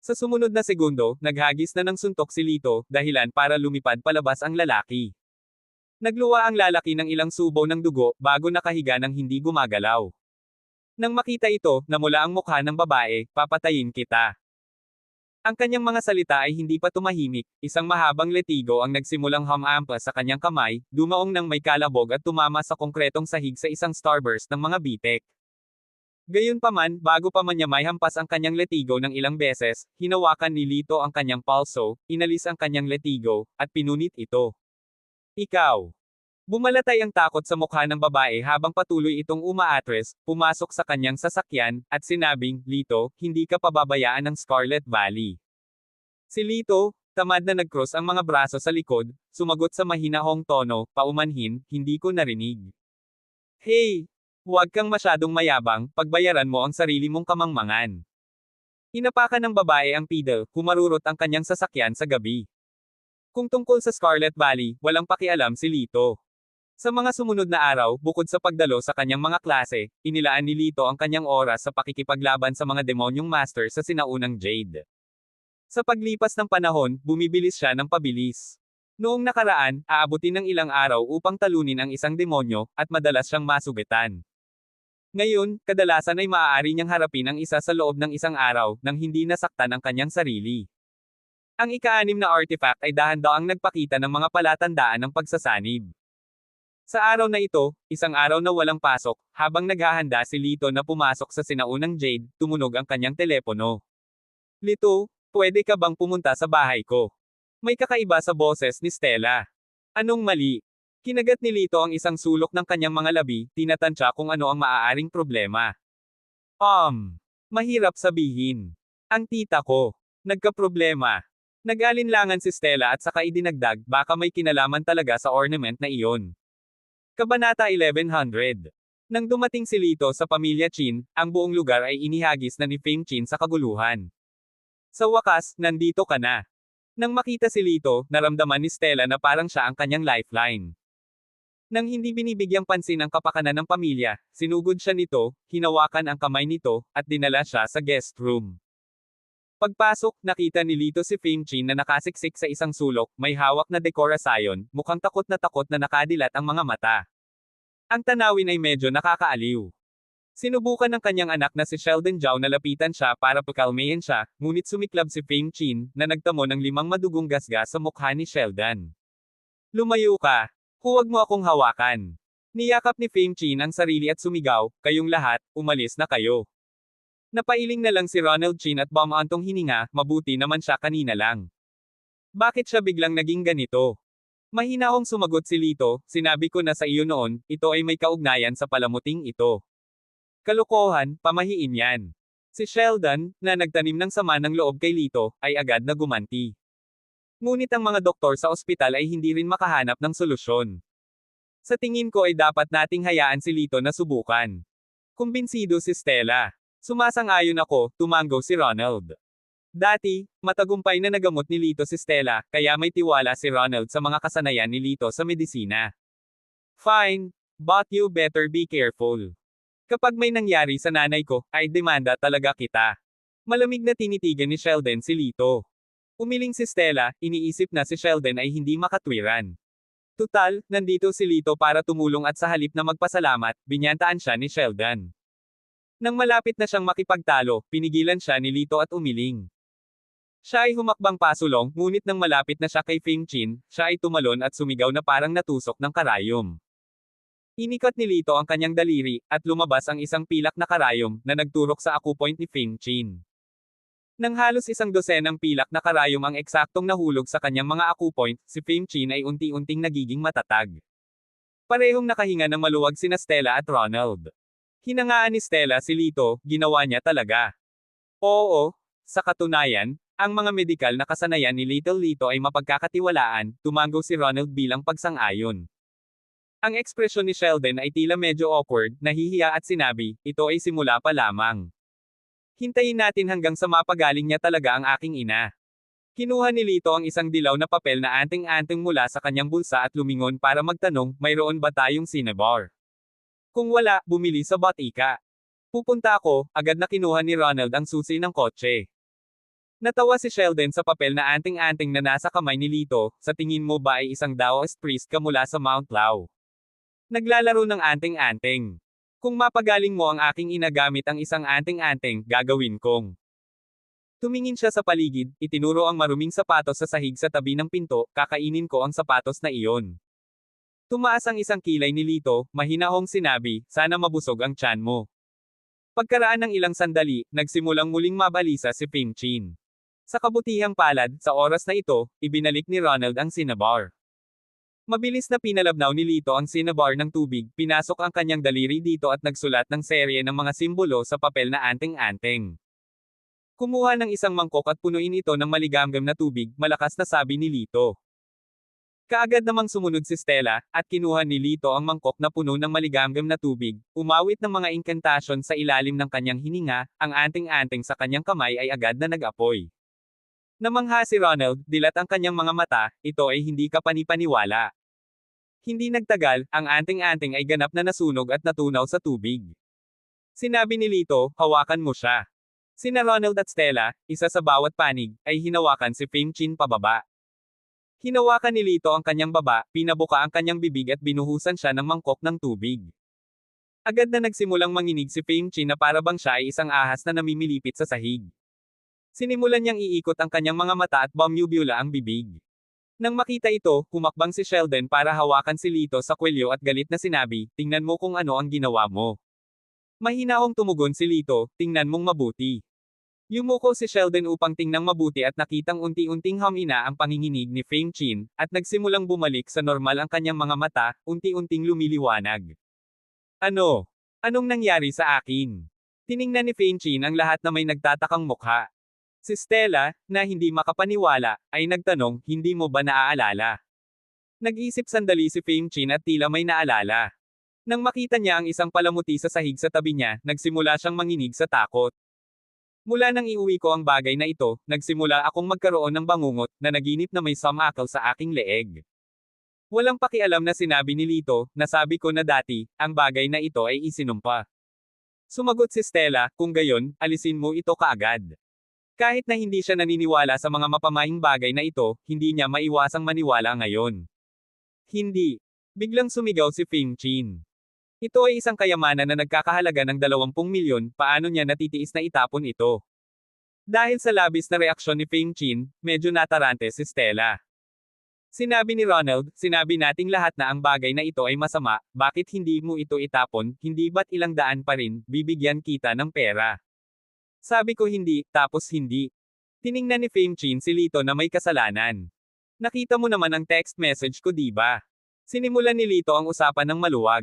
Sa sumunod na segundo, naghagis na ng suntok si Lito, dahilan para lumipad palabas ang lalaki. Nagluwa ang lalaki ng ilang subo ng dugo, bago nakahiga ng hindi gumagalaw. Nang makita ito, namula ang mukha ng babae, papatayin kita. Ang kanyang mga salita ay hindi pa tumahimik, isang mahabang letigo ang nagsimulang humampas sa kanyang kamay, dumaong ng may kalabog at tumama sa konkretong sahig sa isang starburst ng mga bitek. Gayunpaman, bago pa man niya may hampas ang kanyang letigo ng ilang beses, hinawakan ni Lito ang kanyang palso, inalis ang kanyang letigo, at pinunit ito. Ikaw! Bumalatay ang takot sa mukha ng babae habang patuloy itong umaatres, pumasok sa kanyang sasakyan, at sinabing, Lito, hindi ka pababayaan ng Scarlet Valley. Si Lito, tamad na nag-cross ang mga braso sa likod, sumagot sa mahinahong tono, paumanhin, hindi ko narinig. Hey! Huwag kang masyadong mayabang, pagbayaran mo ang sarili mong kamangmangan. Inapakan ng babae ang pedal, humarurot ang kanyang sasakyan sa gabi. Kung tungkol sa Scarlet Valley, walang pakialam si Lito. Sa mga sumunod na araw, bukod sa pagdalo sa kanyang mga klase, inilaan ni Lito ang kanyang oras sa pakikipaglaban sa mga demonyong master sa sinaunang Jade. Sa paglipas ng panahon, bumibilis siya ng pabilis. Noong nakaraan, aabutin ng ilang araw upang talunin ang isang demonyo, at madalas siyang masugitan. Ngayon, kadalasan ay maaari niyang harapin ang isa sa loob ng isang araw, nang hindi nasaktan ang kanyang sarili. Ang ika-6 na artifact ay dahan-daang nagpakita ng mga palatandaan ng pagsasanib. Sa araw na ito, isang araw na walang pasok, habang naghahanda si Lito na pumasok sa sinaunang Jade, tumunog ang kanyang telepono. Lito, pwede ka bang pumunta sa bahay ko? May kakaiba sa boses ni Stella. Anong mali? Kinagat ni Lito ang isang sulok ng kanyang mga labi, tinatansya kung ano ang maaaring problema. Mahirap sabihin. Ang tita ko. Nagkaproblema. Nag-alinlangan si Stella at saka idinagdag, baka may kinalaman talaga sa ornament na iyon. Kabanata 1100. Nang dumating si Lito sa pamilya Chin, ang buong lugar ay inihagis na ni Fame Chin sa kaguluhan. Sa wakas, nandito ka na. Nang makita si Lito, naramdaman ni Stella na parang siya ang kanyang lifeline. Nang hindi binibigyang pansin ang kapakanan ng pamilya, sinugod siya nito, hinawakan ang kamay nito, at dinala siya sa guest room. Pagpasok, nakita ni Lito si Fame Chin na nakasiksik sa isang sulok, may hawak na dekorasyon, mukhang takot na nakadilat ang mga mata. Ang tanawin ay medyo nakakaaliw. Sinubukan ng kanyang anak na si Sheldon Zhao na lapitan siya para pakalmahin siya, ngunit sumiklab si Fame Chin, na nagtamo ng 5 madugong gasgas sa mukha ni Sheldon. Lumayo ka! Huwag mo akong hawakan! Niyakap ni Fame Chin ang sarili at sumigaw, kayong lahat, umalis na kayo. Napailing na lang si Ronald Chin at bumantong hininga, mabuti naman siya kanina lang. Bakit siya biglang naging ganito? Mahinahong sumagot si Lito, sinabi ko na sa iyo noon, ito ay may kaugnayan sa palamuting ito. Kalokohan, pamahiin yan. Si Sheldon, na nagtanim ng sama ng loob kay Lito, ay agad na gumanti. Ngunit ang mga doktor sa ospital ay hindi rin makahanap ng solusyon. Sa tingin ko ay dapat nating hayaan si Lito na subukan. Kumbinsido si Stella. Sumasang-ayon ako, tumanggo si Ronald. Dati, matagumpay na nagamot ni Lito si Stella, kaya may tiwala si Ronald sa mga kasanayan ni Lito sa medisina. Fine. But you better be careful. Kapag may nangyari sa nanay ko, ay demanda talaga kita. Malamig na tinitigan ni Sheldon si Lito. Umiling si Stella, iniisip na si Sheldon ay hindi makatwiran. Tutal, nandito si Lito para tumulong at sa halip na magpasalamat, binyantaan siya ni Sheldon. Nang malapit na siyang makipagtalo, pinigilan siya ni Lito at umiling. Siya ay humakbang pasulong, ngunit nang malapit na siya kay Feng Chin, siya ay tumalon at sumigaw na parang natusok ng karayom. Inikot ni Lito ang kanyang daliri, at lumabas ang isang pilak na karayom, na nagturok sa akupoint ni Feng Chin. Nang halos 12 pilak na karayom ang eksaktong nahulog sa kanyang mga akupoint, si Feng Chin ay unti-unting nagiging matatag. Parehong nakahinga ng maluwag sina Stella at Ronald. Hinangaan ni Stella si Lito, ginawa niya talaga. Oo, sa katunayan, ang mga medikal na kasanayan ni Little Lito ay mapagkakatiwalaan, tumango si Ronald bilang pagsang-ayon. Ang ekspresyon ni Sheldon ay tila medyo awkward, nahihiya at sinabi, ito ay simula pa lamang. Hintayin natin hanggang sa mapagaling niya talaga ang aking ina. Kinuha ni Lito ang isang dilaw na papel na anting-anting mula sa kanyang bulsa at lumingon para magtanong, mayroon ba tayong cinnabar? Kung wala, bumili sa botika. Pupunta ako, agad na kinuha ni Ronald ang susi ng kotse. Natawa si Sheldon sa papel na anting-anting na nasa kamay ni Lito, sa tingin mo ba ay isang Daoist priest ka mula sa Mount Lao? Naglalaro ng anting-anting. Kung mapagaling mo ang aking ina gamit ang isang anting-anting, gagawin kong. Tumingin siya sa paligid, itinuro ang maruming sapatos sa sahig sa tabi ng pinto, kakainin ko ang sapatos na iyon. Tumaas ang isang kilay ni Lito, mahinahong sinabi, sana mabusog ang tiyan mo. Pagkaraan ng ilang sandali, nagsimulang muling mabalisa si Feng Chin. Sa kabutihang palad, sa oras na ito, ibinalik ni Ronald ang cinnabar. Mabilis na pinalabnaw ni Lito ang cinnabar ng tubig, pinasok ang kanyang daliri dito at nagsulat ng serye ng mga simbolo sa papel na anting-anting. Kumuha ng isang mangkok at punuin ito ng maligamgam na tubig, malakas na sabi ni Lito. Kaagad namang sumunod si Stella, at kinuha ni Lito ang mangkok na puno ng maligamgam na tubig, umawit ng mga inkantasyon sa ilalim ng kanyang hininga, ang anting-anting sa kanyang kamay ay agad na nag-apoy. Namangha si Ronald, dilat ang kanyang mga mata, ito ay hindi ka panipaniwala. Hindi nagtagal, ang anting-anting ay ganap na nasunog at natunaw sa tubig. Sinabi ni Lito, hawakan mo siya. Sina Ronald at Stella, isa sa bawat panig, ay hinawakan si Feng Chin pababa. Hinawakan ni Lito ang kanyang baba, pinabuka ang kanyang bibig at binuhusan siya ng mangkok ng tubig. Agad na nagsimulang manginig si Feng Chin na para bang siya ay isang ahas na namimilipit sa sahig. Sinimulan niyang iikot ang kanyang mga mata at bumubula ang bibig. Nang makita ito, humakbang si Sheldon para hawakan si Lito sa kwelyo at galit na sinabi, tingnan mo kung ano ang ginawa mo. Mahinahong tumugon si Lito, tingnan mong mabuti. Yumuko si Sheldon upang tingnang mabuti at nakitang unti-unting humina ang panginginig ni Feng Chin, at nagsimulang bumalik sa normal ang kanyang mga mata, unti-unting lumiliwanag. Ano? Anong nangyari sa akin? Tiningnan ni Feng Chin ang lahat na may nagtatakang mukha. Si Stella, na hindi makapaniwala, ay nagtanong, hindi mo ba naaalala? Nag-isip sandali si Feng Chin at tila may naalala. Nang makita niya ang isang palamuti sa sahig sa tabi niya, nagsimula siyang manginig sa takot. Mula nang iuwi ko ang bagay na ito, nagsimula akong magkaroon ng bangungot, na naginip na may sumakal sa aking leeg. Walang pakialam na sinabi ni Lito, nasabi ko na dati, ang bagay na ito ay isinumpa. Sumagot si Stella, kung gayon, alisin mo ito kaagad. Kahit na hindi siya naniniwala sa mga mapamaing bagay na ito, hindi niya maiwasang maniwala ngayon. Hindi. Biglang sumigaw si Feng Chin. Ito ay isang kayamanan na nagkakahalaga ng 20 milyon, paano niya natitiis na itapon ito? Dahil sa labis na reaksyon ni Feng Chin, medyo natarante si Stella. Sinabi ni Ronald, sinabi nating lahat na ang bagay na ito ay masama, bakit hindi mo ito itapon, hindi ba't ilang daan pa rin, bibigyan kita ng pera? Sabi ko hindi, tapos hindi. Tiningnan ni Feng Chin si Lito na may kasalanan. Nakita mo naman ang text message ko diba? Sinimulan ni Lito ang usapan ng maluwag.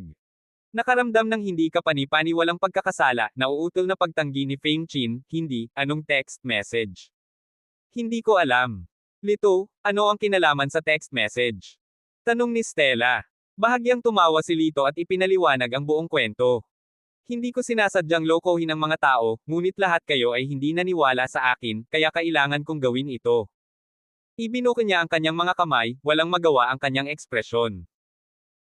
Nakaramdam ng hindi kapani-pani walang pagkakasala, nauutol na pagtanggi ni Feng Chin, hindi, anong text message? Hindi ko alam. Lito, ano ang kinalaman sa text message? Tanong ni Stella. Bahagyang tumawa si Lito at ipinaliwanag ang buong kwento. Hindi ko sinasadyang lokohin ang mga tao, ngunit lahat kayo ay hindi naniwala sa akin, kaya kailangan kong gawin ito. Ibinuko niya ang kanyang mga kamay, walang magawa ang kanyang ekspresyon.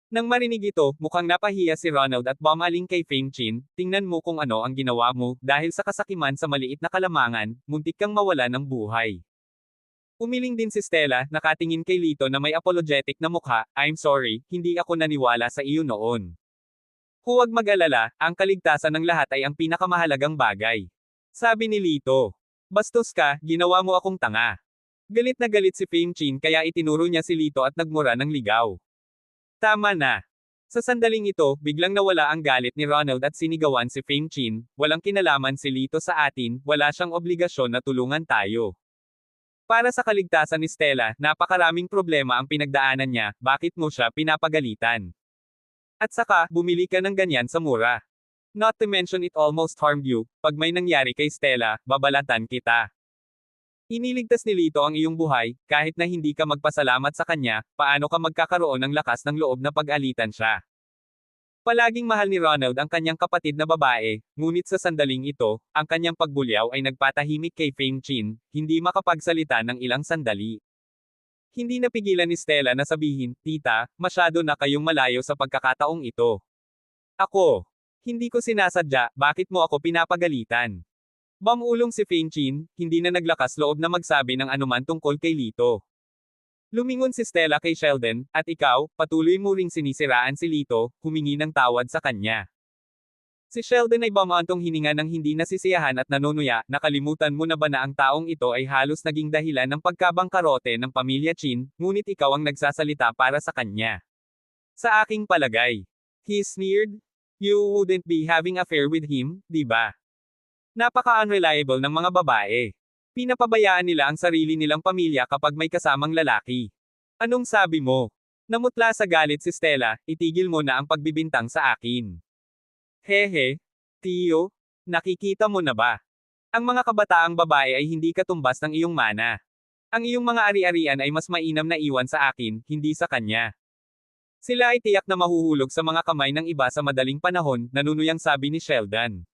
Nang marinig ito, mukhang napahiya si Ronald at bumaling kay Fame Chin, tingnan mo kung ano ang ginawa mo, dahil sa kasakiman sa maliit na kalamangan, muntik kang mawala ng buhay. Umiling din si Stella, nakatingin kay Lito na may apologetic na mukha, I'm sorry, hindi ako naniwala sa iyo noon. Huwag mag-alala, ang kaligtasan ng lahat ay ang pinakamahalagang bagay. Sabi ni Lito. Bastos ka, ginawa mo akong tanga. Galit na galit si Fame Chin kaya itinuro niya si Lito at nagmura ng ligaw. Tama na. Sa sandaling ito, biglang nawala ang galit ni Ronald at sinigawan si Fame Chin, walang kinalaman si Lito sa atin, wala siyang obligasyon na tulungan tayo. Para sa kaligtasan ni Stella, napakaraming problema ang pinagdaanan niya, bakit mo siya pinapagalitan? At saka, bumili ka ng ganyan sa mura. Not to mention it almost harmed you, pag may nangyari kay Stella, babalatan kita. Iniligtas ni Lito ang iyong buhay, kahit na hindi ka magpasalamat sa kanya, paano ka magkakaroon ng lakas ng loob na pag-alitan siya? Palaging mahal ni Ronald ang kanyang kapatid na babae, ngunit sa sandaling ito, ang kanyang pagbulyaw ay nagpatahimik kay Fame Chin, hindi makapagsalita ng ilang sandali. Hindi napigilan ni Stella na sabihin, Tita, masyado na kayong malayo sa pagkakataong ito. Ako. Hindi ko sinasadya, bakit mo ako pinapagalitan? Bamulong si Fame Chin, hindi na naglakas loob na magsabi ng anuman tungkol kay Lito. Lumingon si Stella kay Sheldon, at ikaw, patuloy mo ring sinisiraan si Lito, humingi ng tawad sa kanya. Si Sheldon ay bumantong hininga ng hindi nasisiyahan at nanunuya, nakalimutan mo na ba na ang taong ito ay halos naging dahilan ng pagkabangkarote ng pamilya Chin, ngunit ikaw ang nagsasalita para sa kanya. Sa aking palagay. He sneered. You wouldn't be having affair with him, di ba? Napaka-unreliable ng mga babae. Pinapabayaan nila ang sarili nilang pamilya kapag may kasamang lalaki. Anong sabi mo? Namutla sa galit si Stella, itigil mo na ang pagbibintang sa akin. Hehe. Tiyo, nakikita mo na ba? Ang mga kabataang babae ay hindi katumbas ng iyong mana. Ang iyong mga ari-arian ay mas mainam na iwan sa akin, hindi sa kanya. Sila ay tiyak na mahuhulog sa mga kamay ng iba sa madaling panahon, nanunuyang sabi ni Sheldon.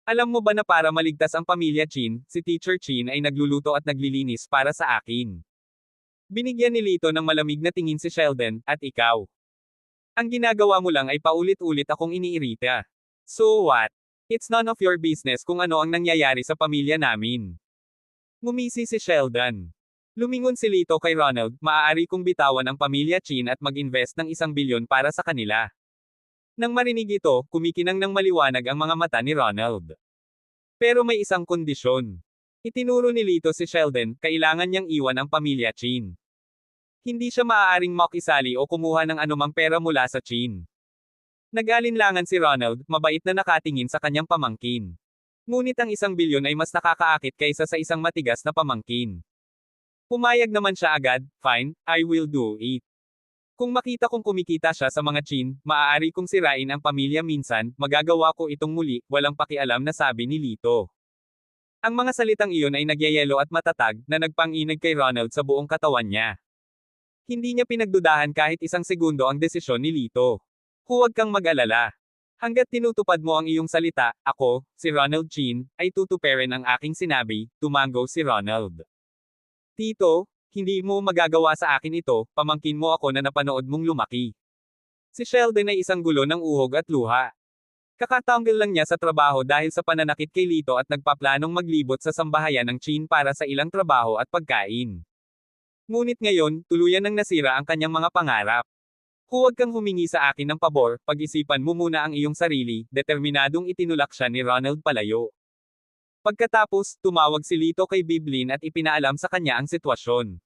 Alam mo ba na para maligtas ang pamilya Chin, si Teacher Chin ay nagluluto at naglilinis para sa akin. Binigyan ni Lito ng malamig na tingin si Sheldon, at ikaw. Ang ginagawa mo lang ay paulit-ulit akong iniirita. So what? It's none of your business kung ano ang nangyayari sa pamilya namin. Ngumisi si Sheldon. Lumingon si Lito kay Ronald, maaari kong bitawan ang pamilya Chin at mag-invest ng 1 bilyon para sa kanila. Nang marinig ito, kumikinang ng maliwanag ang mga mata ni Ronald. Pero may isang kondisyon. Itinuro ni Lito si Sheldon, kailangan niyang iwan ang pamilya Chin. Hindi siya maaaring makisali o kumuha ng anumang pera mula sa Chin. Nag-alinlangan si Ronald, mabait na nakatingin sa kanyang pamangkin. Ngunit ang 1 bilyon ay mas nakakaakit kaysa sa isang matigas na pamangkin. Pumayag naman siya agad, fine, I will do it. Kung makita kong kumikita siya sa mga Chin, maaari kong sirain ang pamilya minsan, magagawa ko itong muli, walang pakialam na sabi ni Lito. Ang mga salitang iyon ay nagyayelo at matatag, na nagpanginig kay Ronald sa buong katawan niya. Hindi niya pinagdudahan kahit 1 segundo ang desisyon ni Lito. Huwag kang mag-alala. Hanggat tinutupad mo ang iyong salita, ako, si Ronald Chin, ay tutuperin ang aking sinabi, tumango si Ronald. Tito, hindi mo magagawa sa akin ito, pamangkin mo ako na napanood mong lumaki. Si Sheldon ay isang gulo ng uhog at luha. Kakatanggal lang niya sa trabaho dahil sa pananakit kay Lito at nagpaplanong maglibot sa sambahayan ng Chin para sa ilang trabaho at pagkain. Ngunit ngayon, tuluyan nang nasira ang kanyang mga pangarap. Huwag kang humingi sa akin ng pabor, pag-isipan mo muna ang iyong sarili, determinadong itinulak siya ni Ronald palayo. Pagkatapos, tumawag si Lito kay Biblin at ipinaalam sa kanya ang sitwasyon.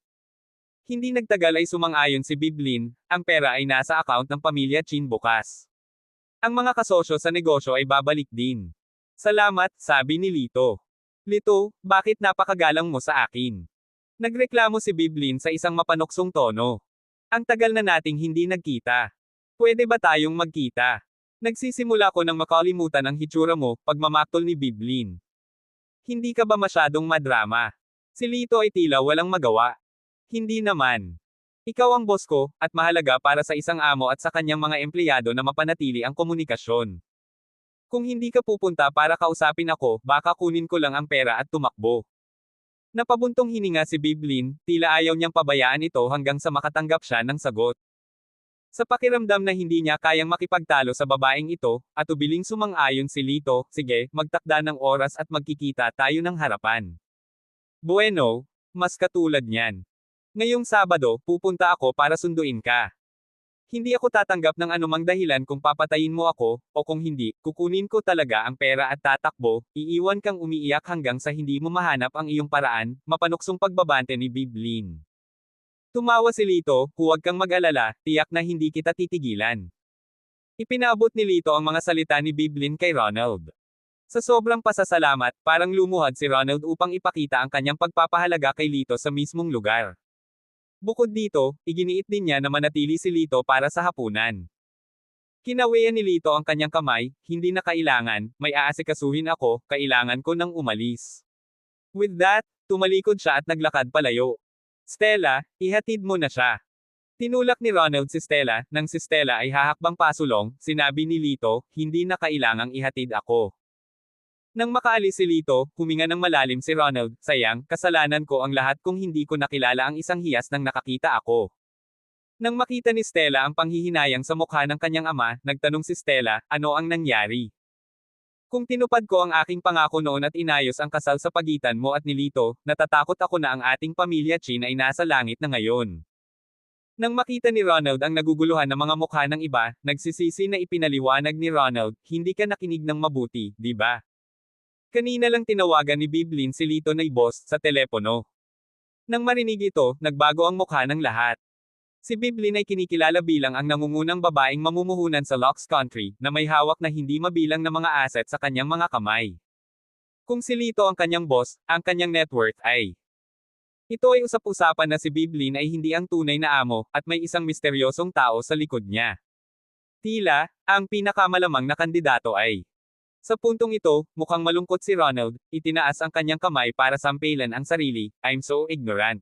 Hindi nagtagal ay sumang-ayon si Biblin, ang pera ay nasa account ng pamilya Chin bukas. Ang mga kasosyo sa negosyo ay babalik din. Salamat, sabi ni Lito. Lito, bakit napakagalang mo sa akin? Nagreklamo si Biblin sa isang mapanoksong tono. Ang tagal na nating hindi nagkita. Pwede ba tayong magkita? Nagsisimula ko nang makalimutan ang hitsura mo, pagmamaktol ni Biblin. Hindi ka ba masyadong madrama? Si Lito ay tila walang magawa. Hindi naman. Ikaw ang boss ko, at mahalaga para sa isang amo at sa kanyang mga empleyado na mapanatili ang komunikasyon. Kung hindi ka pupunta para kausapin ako, baka kunin ko lang ang pera at tumakbo. Napabuntong hininga si Biblin, tila ayaw niyang pabayaan ito hanggang sa makatanggap siya ng sagot. Sa pakiramdam na hindi niya kayang makipagtalo sa babaeng ito, at ubiling sumang-ayon si Lito, sige, magtakda ng oras at magkikita tayo ng harapan. Bueno, mas katulad niyan. Ngayong Sabado, pupunta ako para sunduin ka. Hindi ako tatanggap ng anumang dahilan kung papatayin mo ako, o kung hindi, kukunin ko talaga ang pera at tatakbo, iiwan kang umiiyak hanggang sa hindi mo mahanap ang iyong paraan, mapanuksong pagbabante ni Biblin. Tumawa si Lito, huwag kang mag-alala, tiyak na hindi kita titigilan. Ipinaabot ni Lito ang mga salita ni Biblin kay Ronald. Sa sobrang pasasalamat, parang lumuhad si Ronald upang ipakita ang kanyang pagpapahalaga kay Lito sa mismong lugar. Bukod dito, iginiit din niya na manatili si Lito para sa hapunan. Kinawian ni Lito ang kanyang kamay, hindi na kailangan, may aasikasuhin ako, kailangan ko nang umalis. With that, tumalikod siya at naglakad palayo. Stella, ihatid mo na siya. Tinulak ni Ronald si Stella, nang si Stella ay hahakbang pasulong, sinabi ni Lito, hindi na kailangang ihatid ako. Nang makaalis si Lito, huminga ng malalim si Ronald, sayang, kasalanan ko ang lahat kung hindi ko nakilala ang isang hiyas nang nakakita ako. Nang makita ni Stella ang panghihinayang sa mukha ng kanyang ama, nagtanong si Stella, ano ang nangyari? Kung tinupad ko ang aking pangako noon at inayos ang kasal sa pagitan mo at ni Lito, natatakot ako na ang ating pamilya Chin ay nasa langit na ngayon. Nang makita ni Ronald ang naguguluhan ng mga mukha ng iba, nagsisisi na ipinaliwanag ni Ronald, hindi ka nakinig ng mabuti, di ba? Kanina lang tinawagan ni Biblin si Lito na boss sa telepono. Nang marinig ito, nagbago ang mukha ng lahat. Si Biblin ay kinikilala bilang ang nangungunang babaeng mamumuhunan sa Locks Country, na may hawak na hindi mabilang na mga asset sa kanyang mga kamay. Kung si Lito ang kanyang boss, ang kanyang net worth ay. Ito ay usap-usapan na si Biblin ay hindi ang tunay na amo, at may isang misteryosong tao sa likod niya. Tila, ang pinakamalamang na kandidato ay. Sa puntong ito, mukhang malungkot si Ronald, itinaas ang kanyang kamay para sampilan ang sarili, I'm so ignorant.